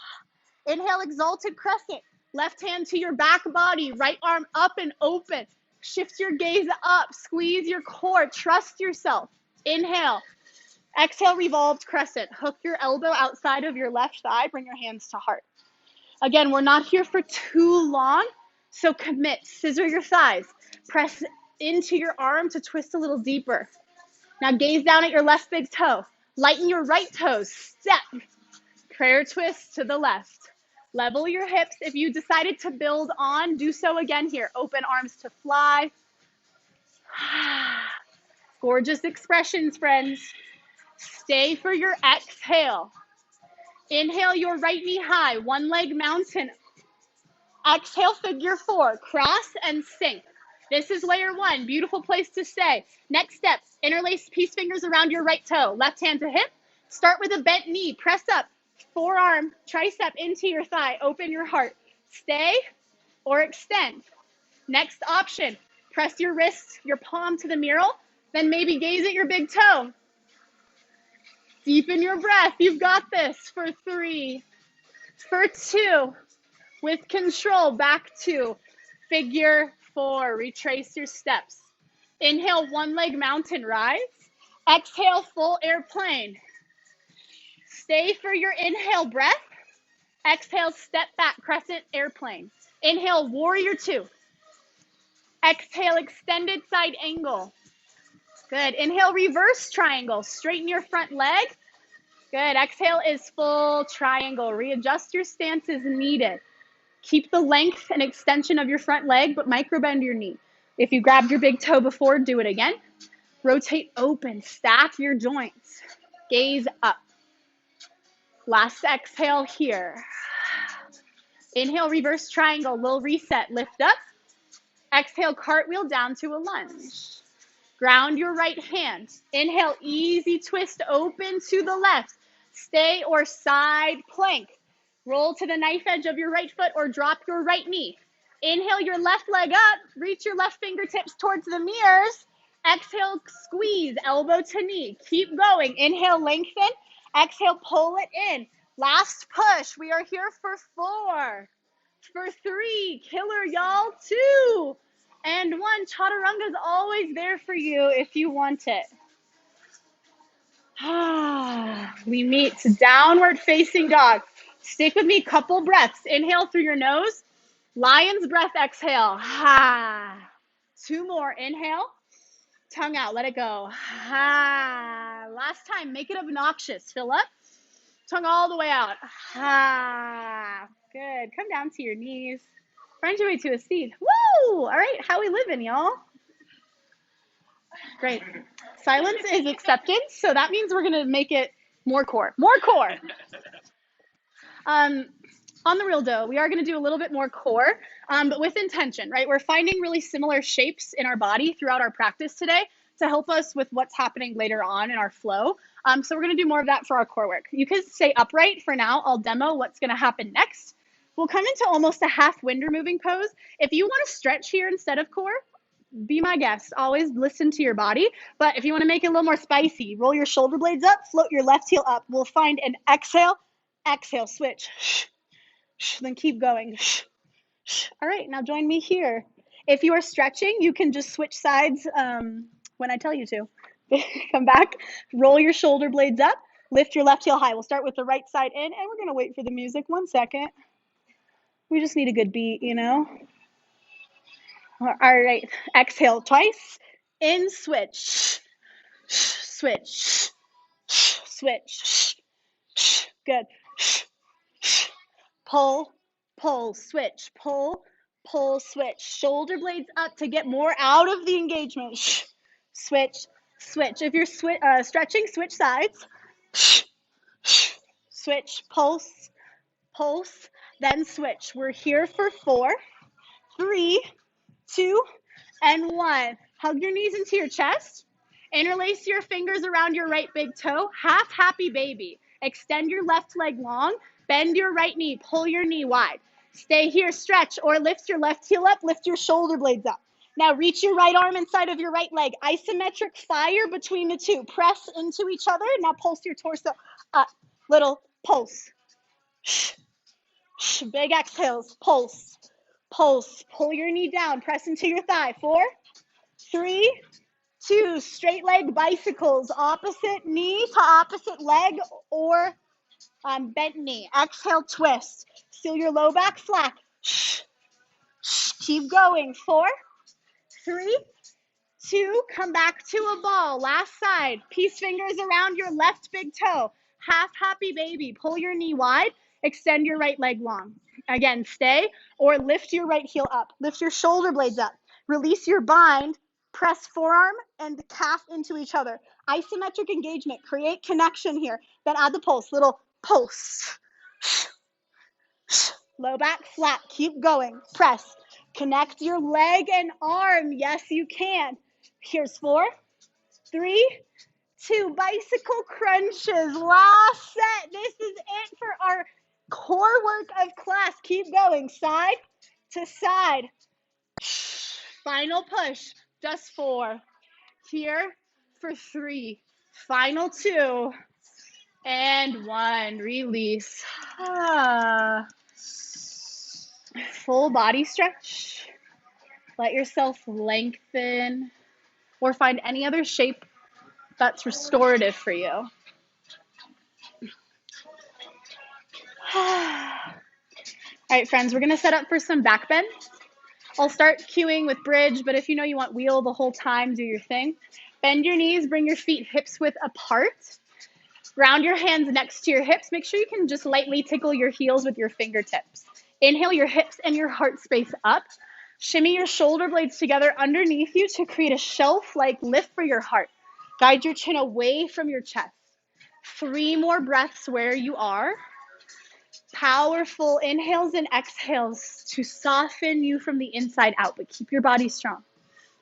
Inhale, exalted crescent. Left hand to your back body. Right arm up and open. Shift your gaze up. Squeeze your core. Trust yourself. Inhale. Exhale, revolved crescent. Hook your elbow outside of your left thigh. Bring your hands to heart. Again, we're not here for too long, so commit. Scissor your thighs. Press into your arm to twist a little deeper. Now gaze down at your left big toe. Lighten your right toes. Step. Prayer twist to the left. Level your hips. If you decided to build on, do so again here. Open arms to fly. Gorgeous expressions, friends. Stay for your exhale. Inhale your right knee high, 1-leg mountain. Exhale, figure 4, cross and sink. This is layer 1, beautiful place to stay. Next step, interlace peace fingers around your right toe. Left hand to hip. Start with a bent knee, press up. Forearm, tricep into your thigh, open your heart. Stay or extend. Next option, press your wrist, your palm to the mirror, then maybe gaze at your big toe. Deepen your breath. You've got this. For 3, for 2, with control, back to figure 4. Retrace your steps. Inhale, 1-leg mountain rise. Exhale, full airplane. Stay for your inhale breath. Exhale, step back, crescent airplane. Inhale, warrior 2. Exhale, extended side angle. Good. Inhale, reverse triangle. Straighten your front leg. Good. Exhale is full triangle. Readjust your stance as needed. Keep the length and extension of your front leg, but microbend your knee. If you grabbed your big toe before, do it again. Rotate open. Stack your joints. Gaze up. Last exhale here. Inhale, reverse triangle. Little reset. Lift up. Exhale, cartwheel down to a lunge. Ground your right hand. Inhale, easy twist open to the left. Stay or side plank. Roll to the knife edge of your right foot or drop your right knee. Inhale your left leg up. Reach your left fingertips towards the mirrors. Exhale, squeeze, elbow to knee. Keep going. Inhale, lengthen. Exhale, pull it in. Last push. We are here for 4, for 3. Killer, y'all. 2. And 1, chaturanga is always there for you if you want it. We meet to downward facing dog. Stick with me, couple breaths. Inhale through your nose. Lion's breath, exhale. 2 more, inhale. Tongue out, let it go. Last time, make it obnoxious. Fill up. Tongue all the way out. Good, come down to your knees. Find your way to a seat. Woo! All right, how we living, y'all? Great. Silence is acceptance, so that means we're gonna make it more core. More core. On the real dough, we are gonna do a little bit more core, but with intention, right? We're finding really similar shapes in our body throughout our practice today to help us with what's happening later on in our flow. So we're gonna do more of that for our core work. You can stay upright for now. I'll demo what's gonna happen next. We'll come into almost a half wind removing pose. If you want to stretch here instead of core, be my guest. Always listen to your body. But if you want to make it a little more spicy, roll your shoulder blades up, float your left heel up. We'll find an exhale, exhale, switch. Then keep going. All right, now join me here. If you are stretching, you can just switch sides when I tell you to. Come back, roll your shoulder blades up, lift your left heel high. We'll start with the right side in, and we're going to wait for the music 1 second. We just need a good beat, you know? All right, exhale twice. In, switch. Switch. Switch. Good. Pull, pull, switch, pull, pull, switch. Shoulder blades up to get more out of the engagement. Switch, switch. If you're stretching, switch sides. Switch, pulse, pulse, then switch. We're here for 4, 3, 2, and 1. Hug your knees into your chest. Interlace your fingers around your right big toe. Half happy baby. Extend your left leg long. Bend your right knee. Pull your knee wide. Stay here, stretch, or lift your left heel up. Lift your shoulder blades up. Now reach your right arm inside of your right leg. Isometric fire between the two. Press into each other. Now pulse your torso up. Little pulse. Big exhales. Pulse. Pulse. Pull your knee down. Press into your thigh. 4, 3, 2. Straight leg bicycles. Opposite knee to opposite leg or bent knee. Exhale, twist. Feel your low back flat. Keep going. 4, 3, 2. Come back to a ball. Last side. Peace fingers around your left big toe. Half happy baby. Pull your knee wide. Extend your right leg long. Again, stay or lift your right heel up. Lift your shoulder blades up. Release your bind. Press forearm and calf into each other. Isometric engagement. Create connection here. Then add the pulse. Little pulse. Low back flat. Keep going. Press. Connect your leg and arm. Yes, you can. Here's 4, 3, 2. Bicycle crunches. Last set. This is it for our core work of class. Keep going. Side to side. Final push. Just 4. Here for 3. Final 2. And 1. Release. Full body stretch. Let yourself lengthen or find any other shape that's restorative for you. All right, friends, we're going to set up for some back bend. I'll start cueing with bridge, but if you know you want wheel the whole time, do your thing. Bend your knees, bring your feet hips width apart. Ground your hands next to your hips. Make sure you can just lightly tickle your heels with your fingertips. Inhale your hips and your heart space up. Shimmy your shoulder blades together underneath you to create a shelf-like lift for your heart. Guide your chin away from your chest. 3 more breaths where you are. Powerful inhales and exhales to soften you from the inside out, but keep your body strong,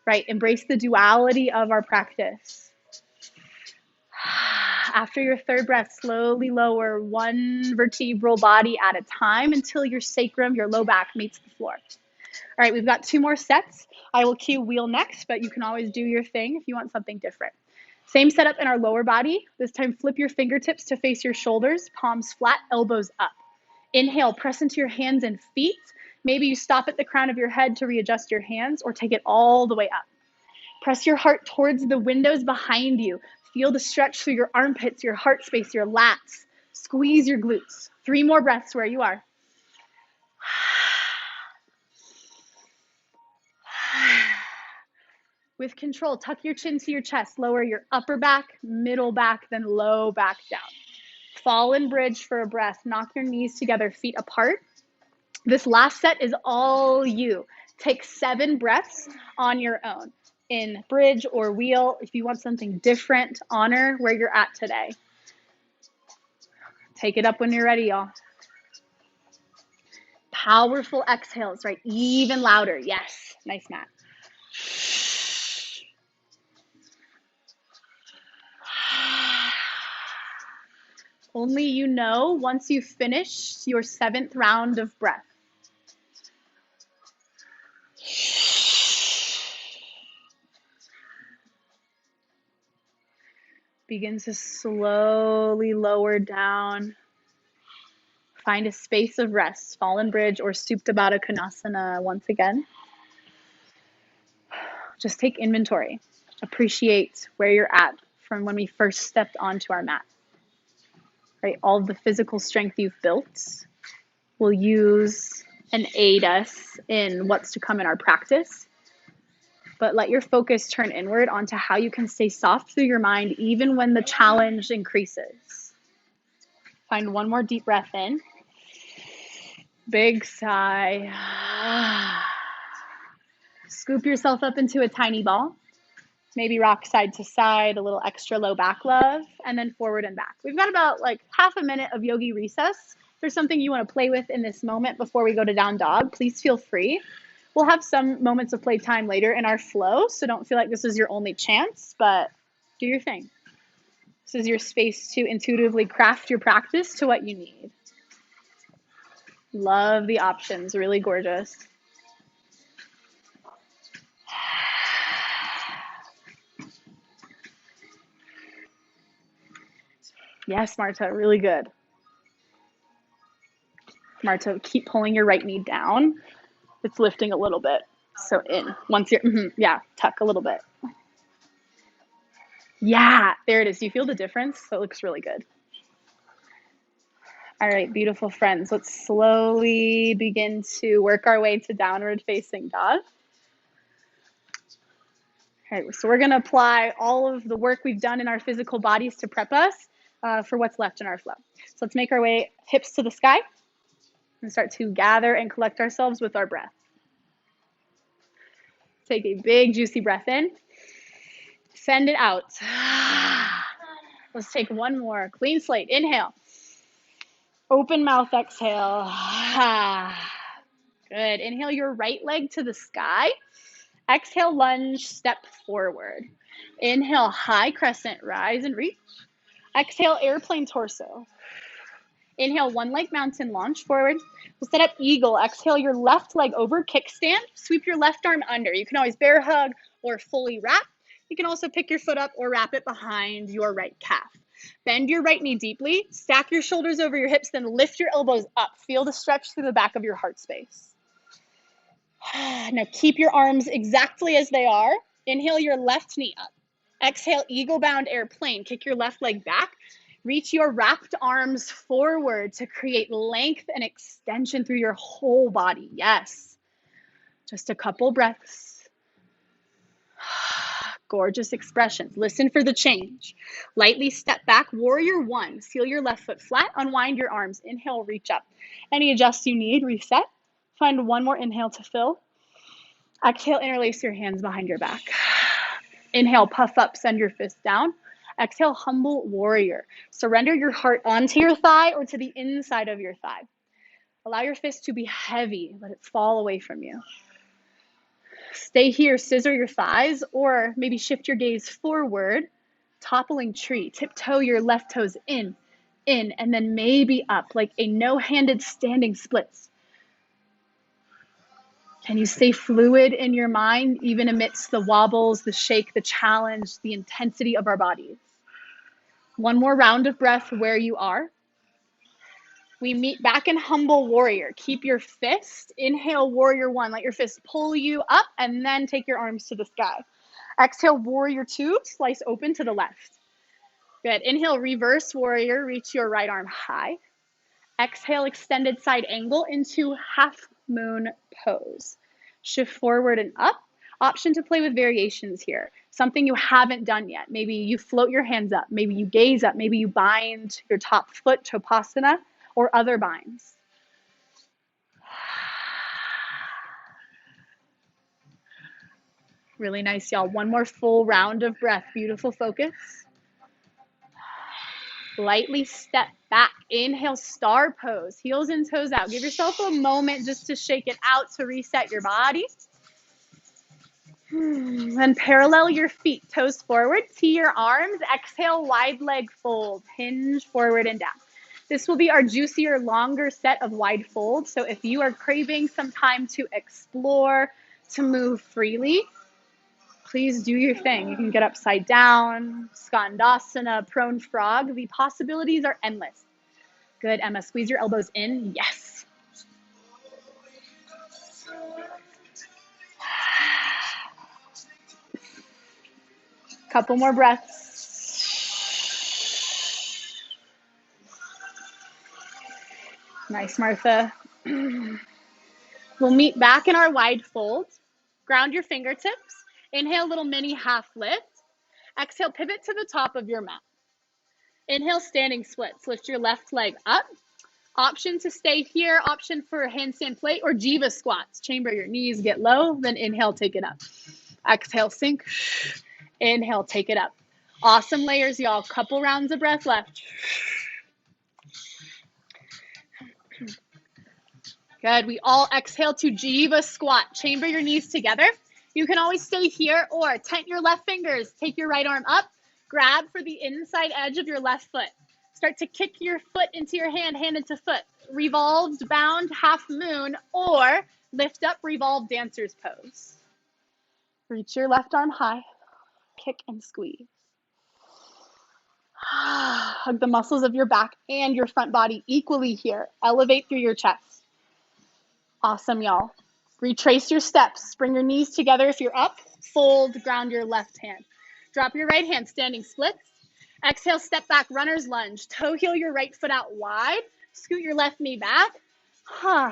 right? Embrace the duality of our practice. After your 3rd breath, slowly lower 1 vertebral body at a time until your sacrum, your low back, meets the floor. All right, we've got 2 more sets. I will cue wheel next, but you can always do your thing if you want something different. Same setup in our lower body. This time, flip your fingertips to face your shoulders, palms flat, elbows up. Inhale, press into your hands and feet. Maybe you stop at the crown of your head to readjust your hands or take it all the way up. Press your heart towards the windows behind you. Feel the stretch through your armpits, your heart space, your lats. Squeeze your glutes. 3 more breaths where you are. With control, tuck your chin to your chest. Lower your upper back, middle back, then low back down. Fall in bridge for a breath. Knock your knees together, feet apart. This last set is all you. Take 7 breaths on your own in bridge or wheel. If you want something different, honor where you're at today. Take it up when you're ready, y'all. Powerful exhales, right? Even louder. Yes. Nice, Matt. Only you know once you've finished your 7th round of breath. Begin to slowly lower down. Find a space of rest, fallen bridge or Supta Baddha Konasana once again. Just take inventory. Appreciate where you're at from when we first stepped onto our mat. Right, all of the physical strength you've built will use and aid us in what's to come in our practice. But let your focus turn inward onto how you can stay soft through your mind even when the challenge increases. Find 1 more deep breath in. Big sigh. Scoop yourself up into a tiny ball. Maybe rock side to side, a little extra low back love, and then forward and back. We've got about like half a minute of yogi recess. If there's something you want to play with in this moment before we go to down dog, please feel free. We'll have some moments of playtime later in our flow, so don't feel like this is your only chance, but do your thing. This is your space to intuitively craft your practice to what you need. Love the options, really gorgeous. Yes, Marta, really good. Marta, keep pulling your right knee down. It's lifting a little bit. So in. Once you're, yeah, tuck a little bit. Yeah, there it is. Do you feel the difference? That looks really good. All right, beautiful friends. Let's slowly begin to work our way to downward facing dog. Okay, so we're going to apply all of the work we've done in our physical bodies to prep us for what's left in our flow. So let's make our way hips to the sky and start to gather and collect ourselves with our breath. Take a big, juicy breath in. Send it out. Let's take one more. Clean slate. Inhale. Open mouth, exhale. Good. Inhale your right leg to the sky. Exhale, lunge, step forward. Inhale, high crescent, rise and reach. Exhale, airplane torso. Inhale, one leg mountain, launch forward. We'll set up eagle. Exhale your left leg over, kickstand. Sweep your left arm under. You can always bear hug or fully wrap. You can also pick your foot up or wrap it behind your right calf. Bend your right knee deeply. Stack your shoulders over your hips, then lift your elbows up. Feel the stretch through the back of your heart space. Now keep your arms exactly as they are. Inhale your left knee up. Exhale, eagle bound airplane. Kick your left leg back. Reach your wrapped arms forward to create length and extension through your whole body. Yes. Just a couple breaths. Gorgeous expressions. Listen for the change. Lightly step back, warrior one. Seal your left foot flat, unwind your arms. Inhale, reach up. Any adjust you need, reset. Find one more inhale to fill. Exhale, interlace your hands behind your back. Inhale, puff up, send your fist down. Exhale, humble warrior. Surrender your heart onto your thigh or to the inside of your thigh. Allow your fist to be heavy. Let it fall away from you. Stay here, scissor your thighs, or maybe shift your gaze forward, toppling tree. Tiptoe your left toes in, and then maybe up, like a no-handed standing splits. Can you stay fluid in your mind, even amidst the wobbles, the shake, the challenge, the intensity of our bodies? One more round of breath where you are. We meet back in humble warrior. Keep your fist. Inhale, warrior one. Let your fist pull you up and then take your arms to the sky. Exhale, warrior two. Slice open to the left. Good. Inhale, reverse warrior. Reach your right arm high. Exhale, extended side angle into half moon pose. Shift forward and up. Option to play with variations here. Something you haven't done yet. Maybe you float your hands up. Maybe you gaze up. Maybe you bind your top foot, Topasana, or other binds. Really nice, y'all. One more full round of breath. Beautiful focus. Lightly step back. Inhale, star pose. Heels and toes out. Give yourself a moment just to shake it out to reset your body. Then parallel your feet, toes forward. Tee your arms. Exhale, wide leg fold. Hinge forward and down. This will be our juicier, longer set of wide folds. So if you are craving some time to explore, to move freely, please do your thing. You can get upside down, Skandasana, prone frog. The possibilities are endless. Good, Emma. Squeeze your elbows in. Yes. Couple more breaths. Nice, Martha. We'll meet back in our wide fold. Ground your fingertips. Inhale, little mini half lift. Exhale, pivot to the top of your mat. Inhale, standing splits. Lift your left leg up. Option to stay here, option for handstand plate or jiva squats. Chamber your knees, get low, then inhale, take it up. Exhale, sink. Inhale, take it up. Awesome layers, y'all. Couple rounds of breath left. Good. We all exhale to jiva squat. Chamber your knees together. You can always stay here or tent your left fingers. Take your right arm up. Grab for the inside edge of your left foot. Start to kick your foot into your hand, hand into foot. Revolved, bound, half moon, or lift up, revolve, dancer's pose. Reach your left arm high. Kick and squeeze. Hug the muscles of your back and your front body equally here. Elevate through your chest. Awesome, y'all. Retrace your steps. Bring your knees together if you're up. Fold, ground your left hand. Drop your right hand, standing splits. Exhale, step back, runner's lunge. Toe heel your right foot out wide. Scoot your left knee back.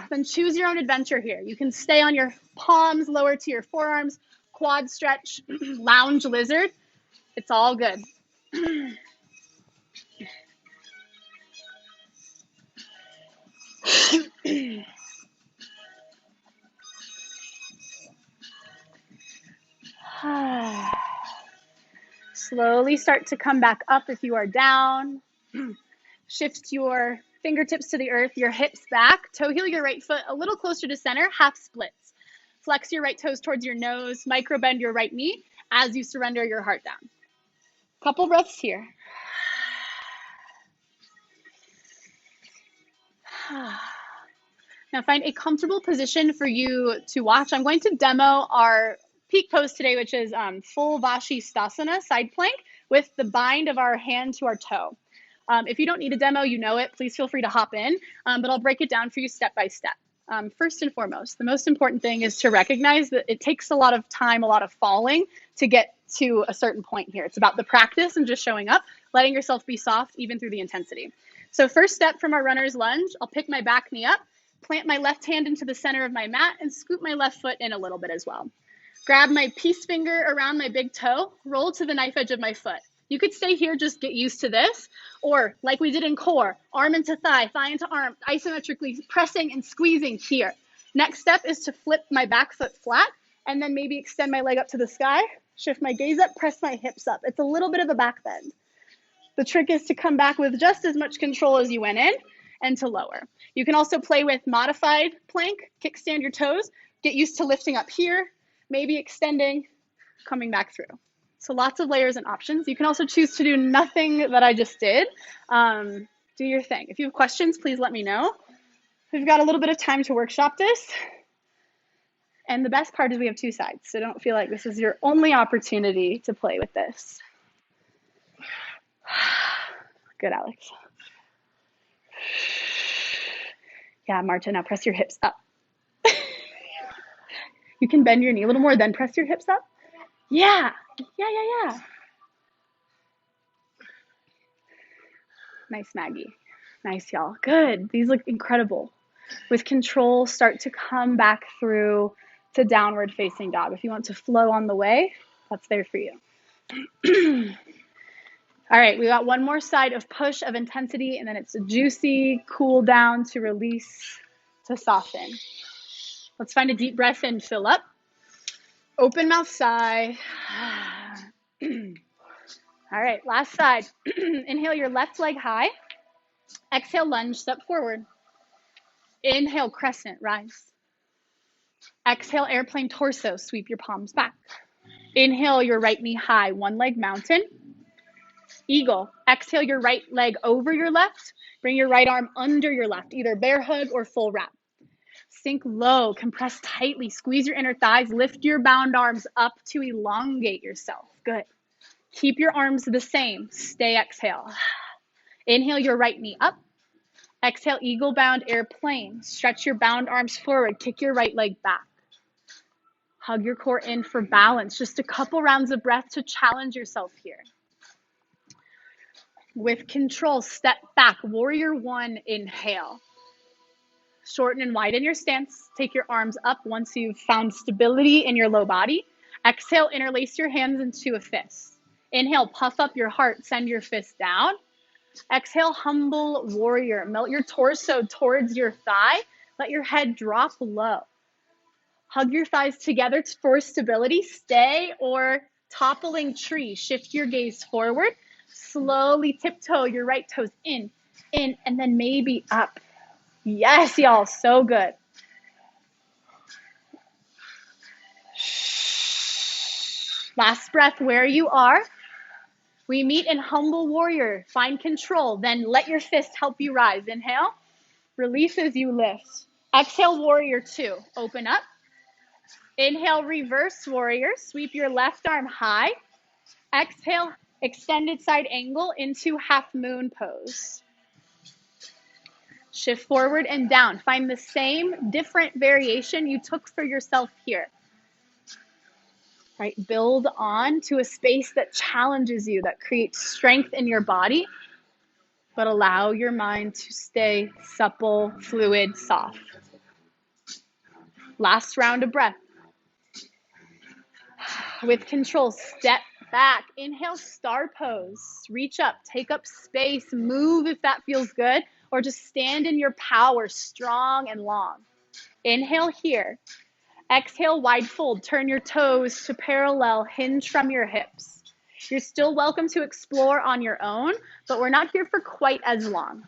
Then choose your own adventure here. You can stay on your palms, lower to your forearms, quad stretch, lounge lizard. It's all good. Slowly start to come back up if you are down. Shift your fingertips to the earth, your hips back. Toe heel your right foot a little closer to center, half splits. Flex your right toes towards your nose, micro bend your right knee as you surrender your heart down. Couple breaths here. Now find a comfortable position for you to watch. I'm going to demo our peak pose today, which is full Vashisthasana, side plank, with the bind of our hand to our toe. If you don't need a demo, you know it, please feel free to hop in, but I'll break it down for you step by step. First and foremost, the most important thing is to recognize that it takes a lot of time, a lot of falling to get to a certain point here. It's about the practice and just showing up, letting yourself be soft even through the intensity. So first step from our runner's lunge, I'll pick my back knee up, plant my left hand into the center of my mat, and scoot my left foot in a little bit as well. Grab my peace finger around my big toe, roll to the knife edge of my foot. You could stay here, just get used to this, or like we did in core, arm into thigh, thigh into arm, isometrically pressing and squeezing here. Next step is to flip my back foot flat, and then maybe extend my leg up to the sky, shift my gaze up, press my hips up. It's a little bit of a back bend. The trick is to come back with just as much control as you went in, and to lower. You can also play with modified plank, kickstand your toes, get used to lifting up here, maybe extending, coming back through. So lots of layers and options. You can also choose to do nothing that I just did. Do your thing. If you have questions, please let me know. We've got a little bit of time to workshop this. And the best part is we have two sides, so don't feel like this is your only opportunity to play with this. Good, Alex. Yeah, Marta, now press your hips up. You can bend your knee a little more, then press your hips up. Yeah. Nice, Maggie. Nice, y'all. Good. These look incredible. With control, start to come back through to downward facing dog. If you want to flow on the way, that's there for you. All right, we got one more side of push, of intensity, and then it's a juicy cool down to release, to soften. Let's find a deep breath in, fill up. Open mouth, sigh. All right, last side. Inhale your left leg high. Exhale, lunge, step forward. Inhale, crescent, rise. Exhale, airplane torso, sweep your palms back. Inhale your right knee high, one leg mountain. Eagle. Exhale your right leg over your left. Bring your right arm under your left, either bear hug or full wrap. Sink low, compress tightly, squeeze your inner thighs, lift your bound arms up to elongate yourself. Good. Keep your arms the same. Stay exhale. Inhale your right knee up. Exhale, eagle bound airplane. Stretch your bound arms forward. Kick your right leg back. Hug your core in for balance. Just a couple rounds of breath to challenge yourself here. With control, step back. Warrior one, inhale. Shorten and widen your stance. Take your arms up once you've found stability in your low body. Exhale, interlace your hands into a fist. Inhale, puff up your heart, send your fist down. Exhale, humble warrior. Melt your torso towards your thigh. Let your head drop low. Hug your thighs together for stability. Stay or toppling tree. Shift your gaze forward. Slowly tiptoe your right toes in, and then maybe up. Yes, y'all, so good. Last breath where you are. We meet in humble warrior. Find control. Then let your fist help you rise. Inhale. Release as you lift. Exhale, warrior two. Open up. Inhale, reverse warrior. Sweep your left arm high. Exhale, extended side angle into half moon pose. Shift forward and down. Find the same different variation you took for yourself here. Right, build on to a space that challenges you, that creates strength in your body, but allow your mind to stay supple, fluid, soft. Last round of breath. With control, step back. Inhale, star pose. Reach up, take up space, move if that feels good, or just stand in your power, strong and long. Inhale here. Exhale, wide fold. Turn your toes to parallel, hinge from your hips. You're still welcome to explore on your own, but we're not here for quite as long.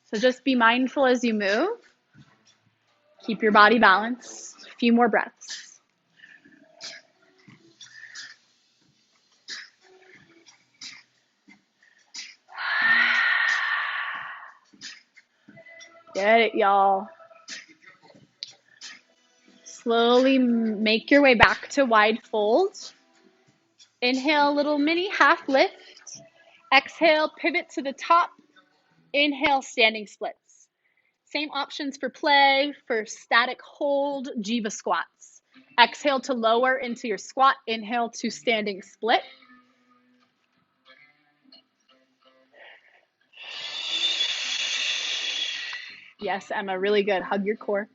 So just be mindful as you move. Keep your body balanced. A few more breaths. Get it, y'all. Slowly make your way back to wide fold. Inhale, little mini half lift. Exhale, pivot to the top. Inhale, standing splits. Same options for play, for static hold, Jiva squats. Exhale to lower into your squat. Inhale to standing split. Yes, Emma, really good. Hug your core.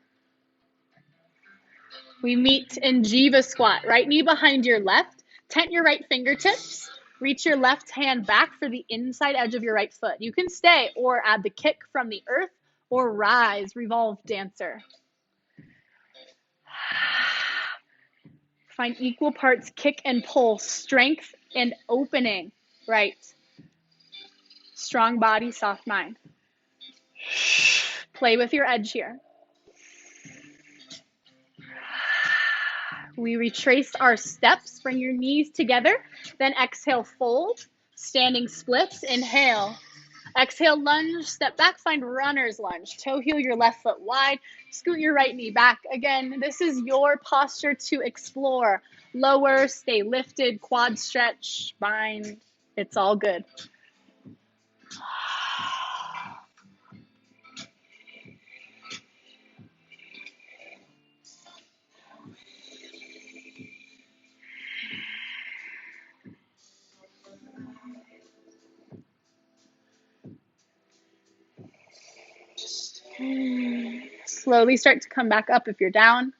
We meet in Jiva squat. Right knee behind your left. Tent your right fingertips. Reach your left hand back for the inside edge of your right foot. You can stay or add the kick from the earth or rise, revolve dancer. Find equal parts kick and pull, strength and opening. Right. Strong body, soft mind. Play with your edge here. We retrace our steps. Bring your knees together. Then exhale, fold. Standing splits. Inhale. Exhale, lunge. Step back. Find runner's lunge. Toe heel your left foot wide. Scoot your right knee back. Again, this is your posture to explore. Lower, stay lifted, quad stretch, bind. It's all good. Slowly start to come back up if you're down.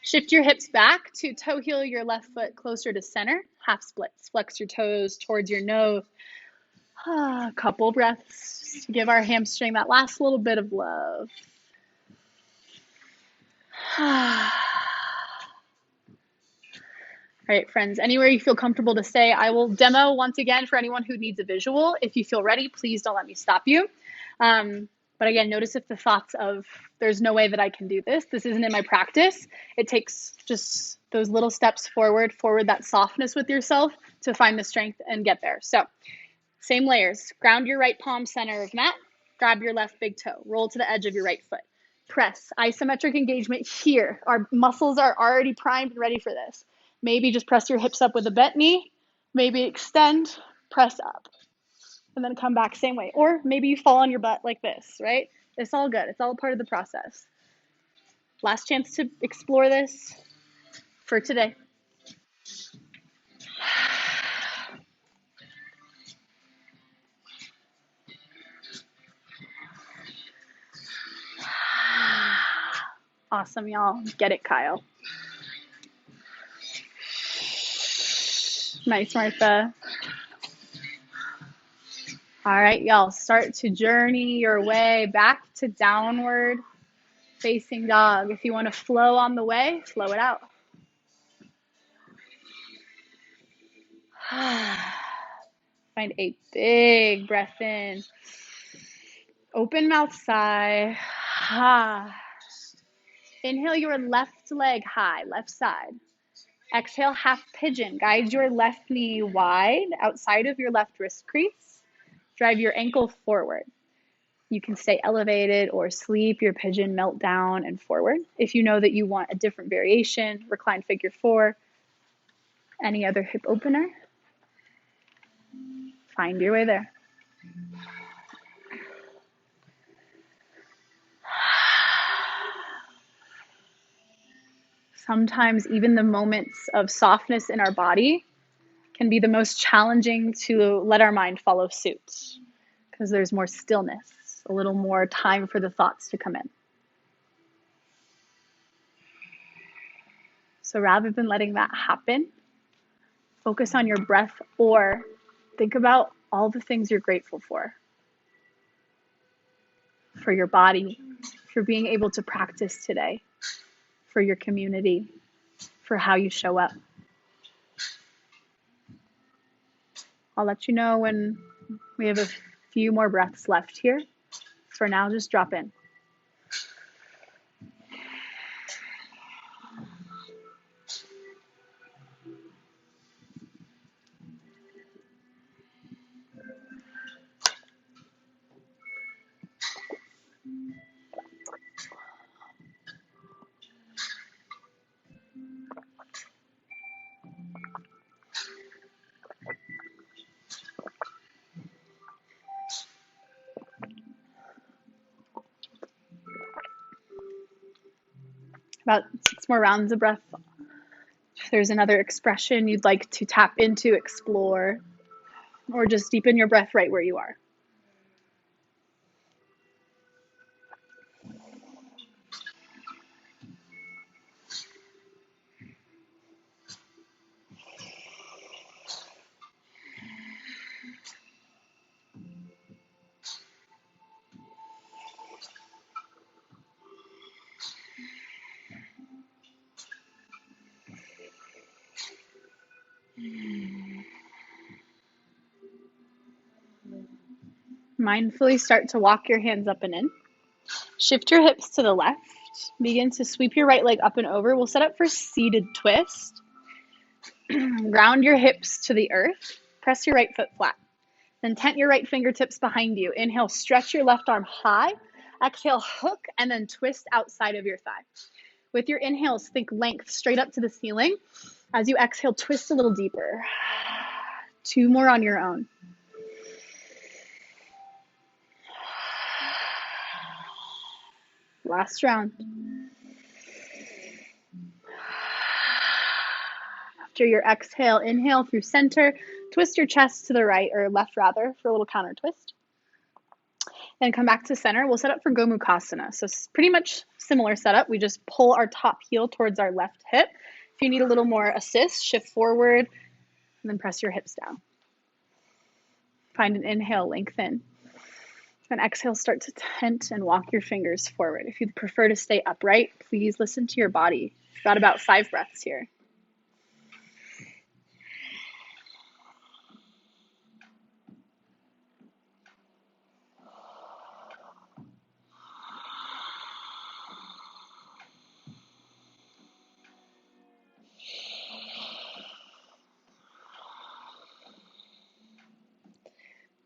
Shift your hips back to toe heel your left foot closer to center. Half splits. Flex your toes towards your nose. A couple breaths to give our hamstring that last little bit of love. All right, friends, anywhere you feel comfortable to stay. I will demo once again for anyone who needs a visual. If you feel ready, please don't let me stop you. But again, notice if the thoughts of there's no way that I can do this. This isn't in my practice. It takes just those little steps forward, that softness with yourself to find the strength and get there. So same layers. Ground your right palm center of mat. Grab your left big toe. Roll to the edge of your right foot. Press. Isometric engagement here. Our muscles are already primed and ready for this. Maybe just press your hips up with a bent knee. Maybe extend, press up. And then come back same way. Or maybe you fall on your butt like this, right? It's all good. It's all part of the process. Last chance to explore this for today. Awesome, y'all. Get it, Kyle. Nice, Martha. All right, y'all, start to journey your way back to downward facing dog. If you want to flow on the way, flow it out. Find a big breath in. Open mouth sigh. Inhale your left leg high, left side. Exhale, half pigeon. Guide your left knee wide outside of your left wrist crease. Drive your ankle forward. You can stay elevated or sleep your pigeon, melt down and forward. If you know that you want a different variation, recline figure four. Any other hip opener? Find your way there. Sometimes even the moments of softness in our body can be the most challenging to let our mind follow suit because there's more stillness, a little more time for the thoughts to come in. So rather than letting that happen, focus on your breath or think about all the things you're grateful for your body, for being able to practice today, for your community, for how you show up. I'll let you know when we have a few more breaths left here. For now, just drop in. About 6 more rounds of breath. If there's another expression you'd like to tap into, explore, or just deepen your breath right where you are. Mindfully start to walk your hands up and in. Shift your hips to the left. Begin to sweep your right leg up and over. We'll set up for seated twist. Ground your hips to the earth. Press your right foot flat. Then tent your right fingertips behind you. Inhale, stretch your left arm high. Exhale, hook, and then twist outside of your thigh. With your inhales, think length straight up to the ceiling. As you exhale, twist a little deeper. 2 more on your own. Last round. After your exhale, inhale through center. Twist your chest to the right, or left rather, for a little counter twist. Then come back to center. We'll set up for Gomukhasana. So it's pretty much similar setup. We just pull our top heel towards our left hip. If you need a little more assist, shift forward and then press your hips down. Find an inhale, lengthen. Then exhale, start to tent and walk your fingers forward. If you'd prefer to stay upright, please listen to your body. We've got about 5 breaths here.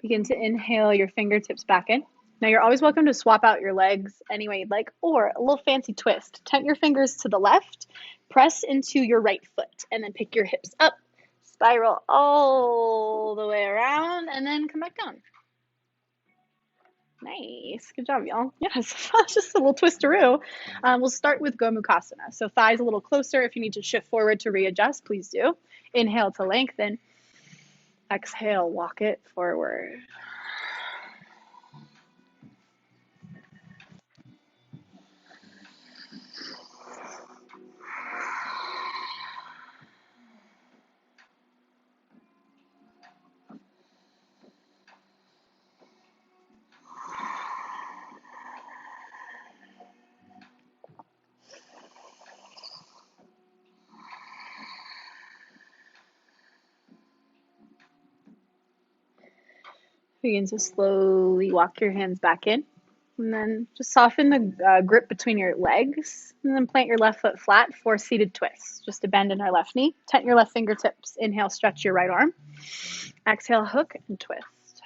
Begin to inhale your fingertips back in. Now you're always welcome to swap out your legs any way you'd like, or a little fancy twist. Tent your fingers to the left, press into your right foot, and then pick your hips up, spiral all the way around, and then come back down. Nice. Good job, y'all. Yes, just a little twisteroo. We'll start with Gomukhasana. So thighs a little closer. If you need to shift forward to readjust, please do. Inhale to lengthen. Exhale, walk it forward. Begin to slowly walk your hands back in. And then just soften the grip between your legs. And then plant your left foot flat for seated twists. Just a bend in our left knee. Tent your left fingertips. Inhale, stretch your right arm. Exhale, hook and twist.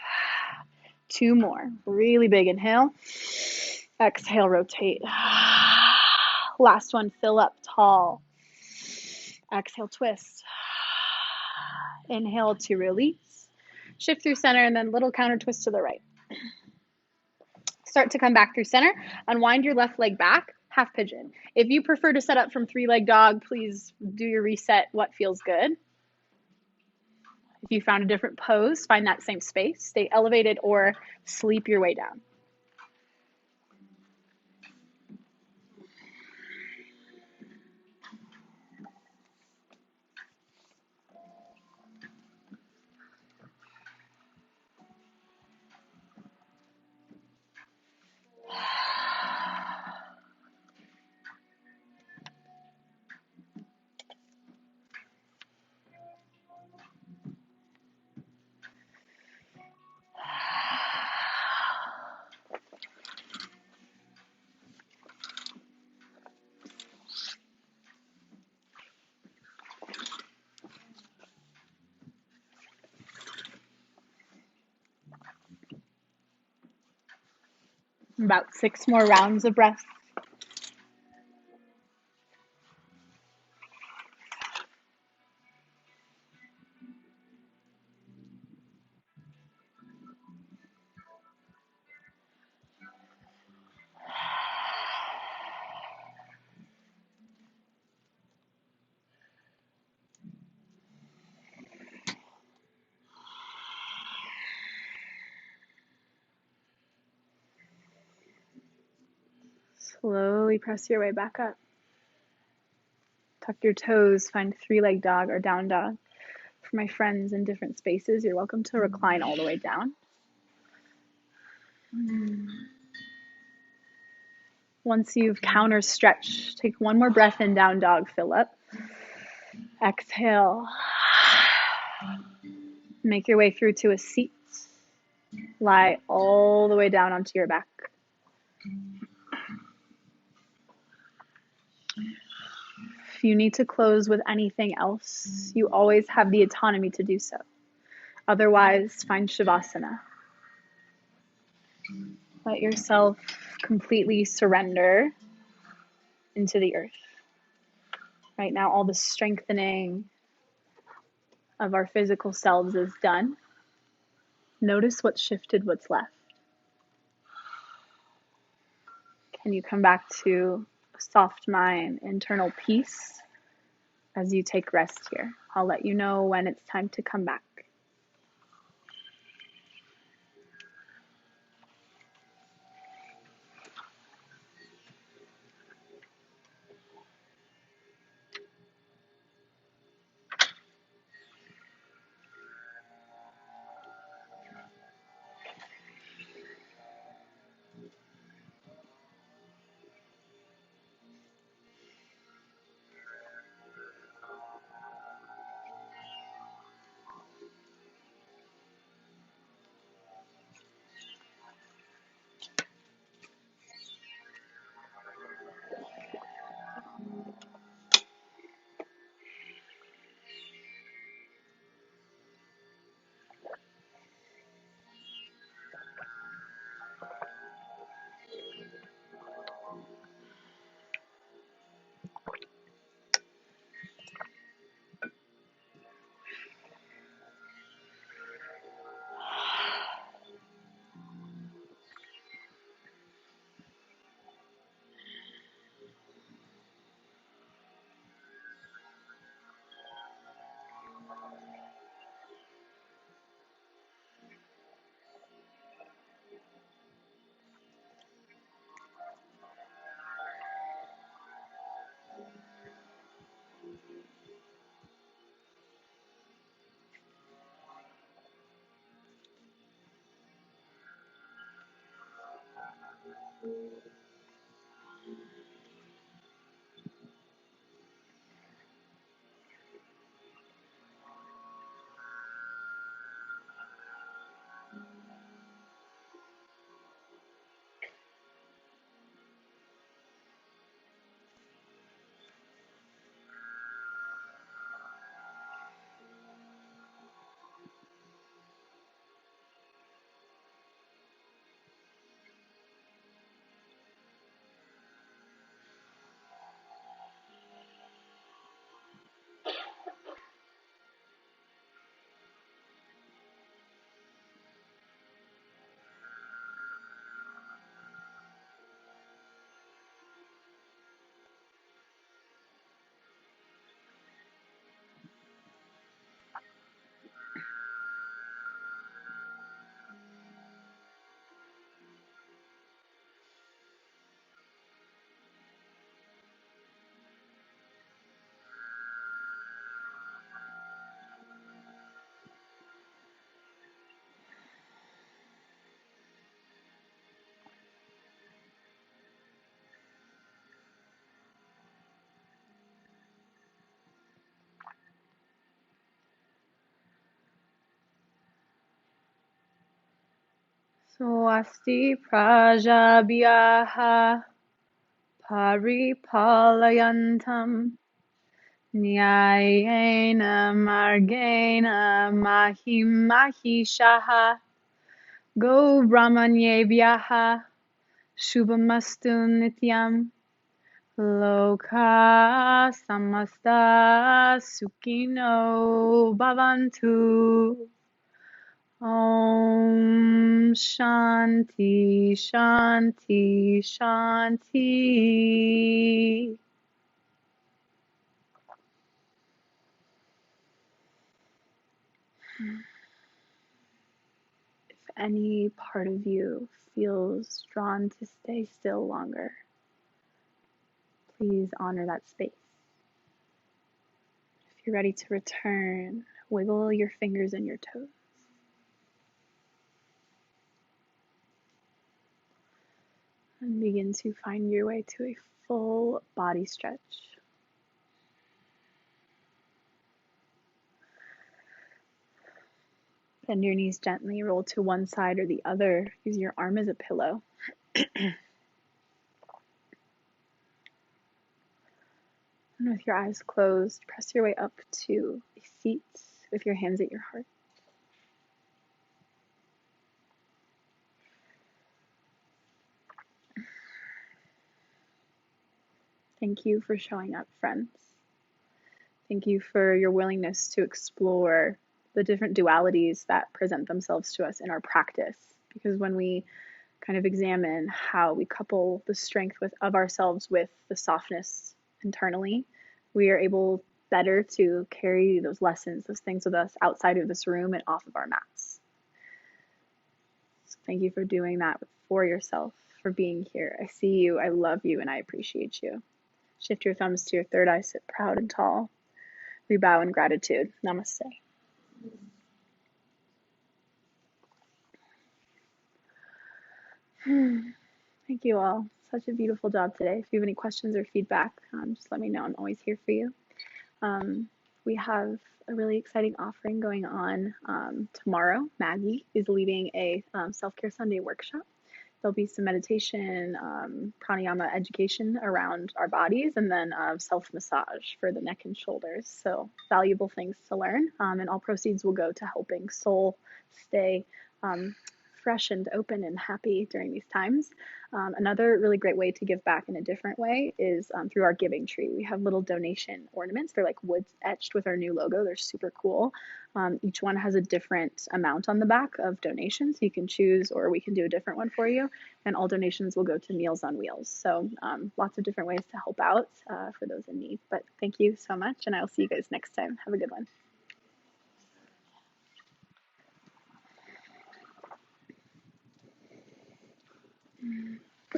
2 more. Really big inhale. Exhale, rotate. Last one, fill up tall. Exhale, twist. Inhale to release. Shift through center and then little counter twist to the right. Start to come back through center. Unwind your left leg back, half pigeon. If you prefer to set up from 3-leg dog, please do your reset, what feels good. If you found a different pose, find that same space. Stay elevated or sleep your way down. About 6 more rounds of breath. Slowly press your way back up. Tuck your toes, find 3-leg dog or down dog. For my friends in different spaces, you're welcome to recline all the way down. Once you've counter stretched, take 1 more breath in, down dog, fill up. Exhale. Make your way through to a seat. Lie all the way down onto your back. If you need to close with anything else, you always have the autonomy to do so. Otherwise, find Shavasana. Let yourself completely surrender into the earth. Right now, all the strengthening of our physical selves is done. Notice what's shifted, what's left. Can you come back to a soft mind, internal peace as you take rest here? I'll let you know when it's time to come back. Swasti Prajabhyaha Paripalayantam Nyayena Margena Mahim Mahishaha Go Brahmanyebhyaha Shubhamastu Nityam Loka Samasta Sukhino Bhavantu Om Shanti Shanti Shanti. If any part of you feels drawn to stay still longer, please honor that space. If you're ready to return, wiggle your fingers and your toes. And begin to find your way to a full body stretch. Bend your knees gently, roll to one side or the other. Use your arm as a pillow. And with your eyes closed, press your way up to a seat with your hands at your heart. Thank you for showing up, friends. Thank you for your willingness to explore the different dualities that present themselves to us in our practice. Because when we kind of examine how we couple the strength of ourselves with the softness internally, we are able better to carry those lessons, those things with us outside of this room and off of our mats. So thank you for doing that for yourself, for being here. I see you, I love you, and I appreciate you. Shift your thumbs to your third eye, sit proud and tall. We bow in gratitude. Namaste. Thank you all. Such a beautiful job today. If you have any questions or feedback, just let me know. I'm always here for you. We have a really exciting offering going on tomorrow. Maggie is leading a Self-Care Sunday workshop. There'll be some meditation, pranayama education around our bodies, and then self-massage for the neck and shoulders. So valuable things to learn, and all proceeds will go to helping soul stay fresh and open and happy during these times. Another really great way to give back in a different way is through our giving tree. We have little donation ornaments. They're like wood etched with our new logo. They're super cool. Each one has a different amount on the back of donations. You can choose, or we can do a different one for you. And all donations will go to Meals on Wheels. So lots of different ways to help out for those in need. But thank you so much, and I'll see you guys next time. Have a good one.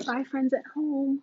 Bye, friends at home.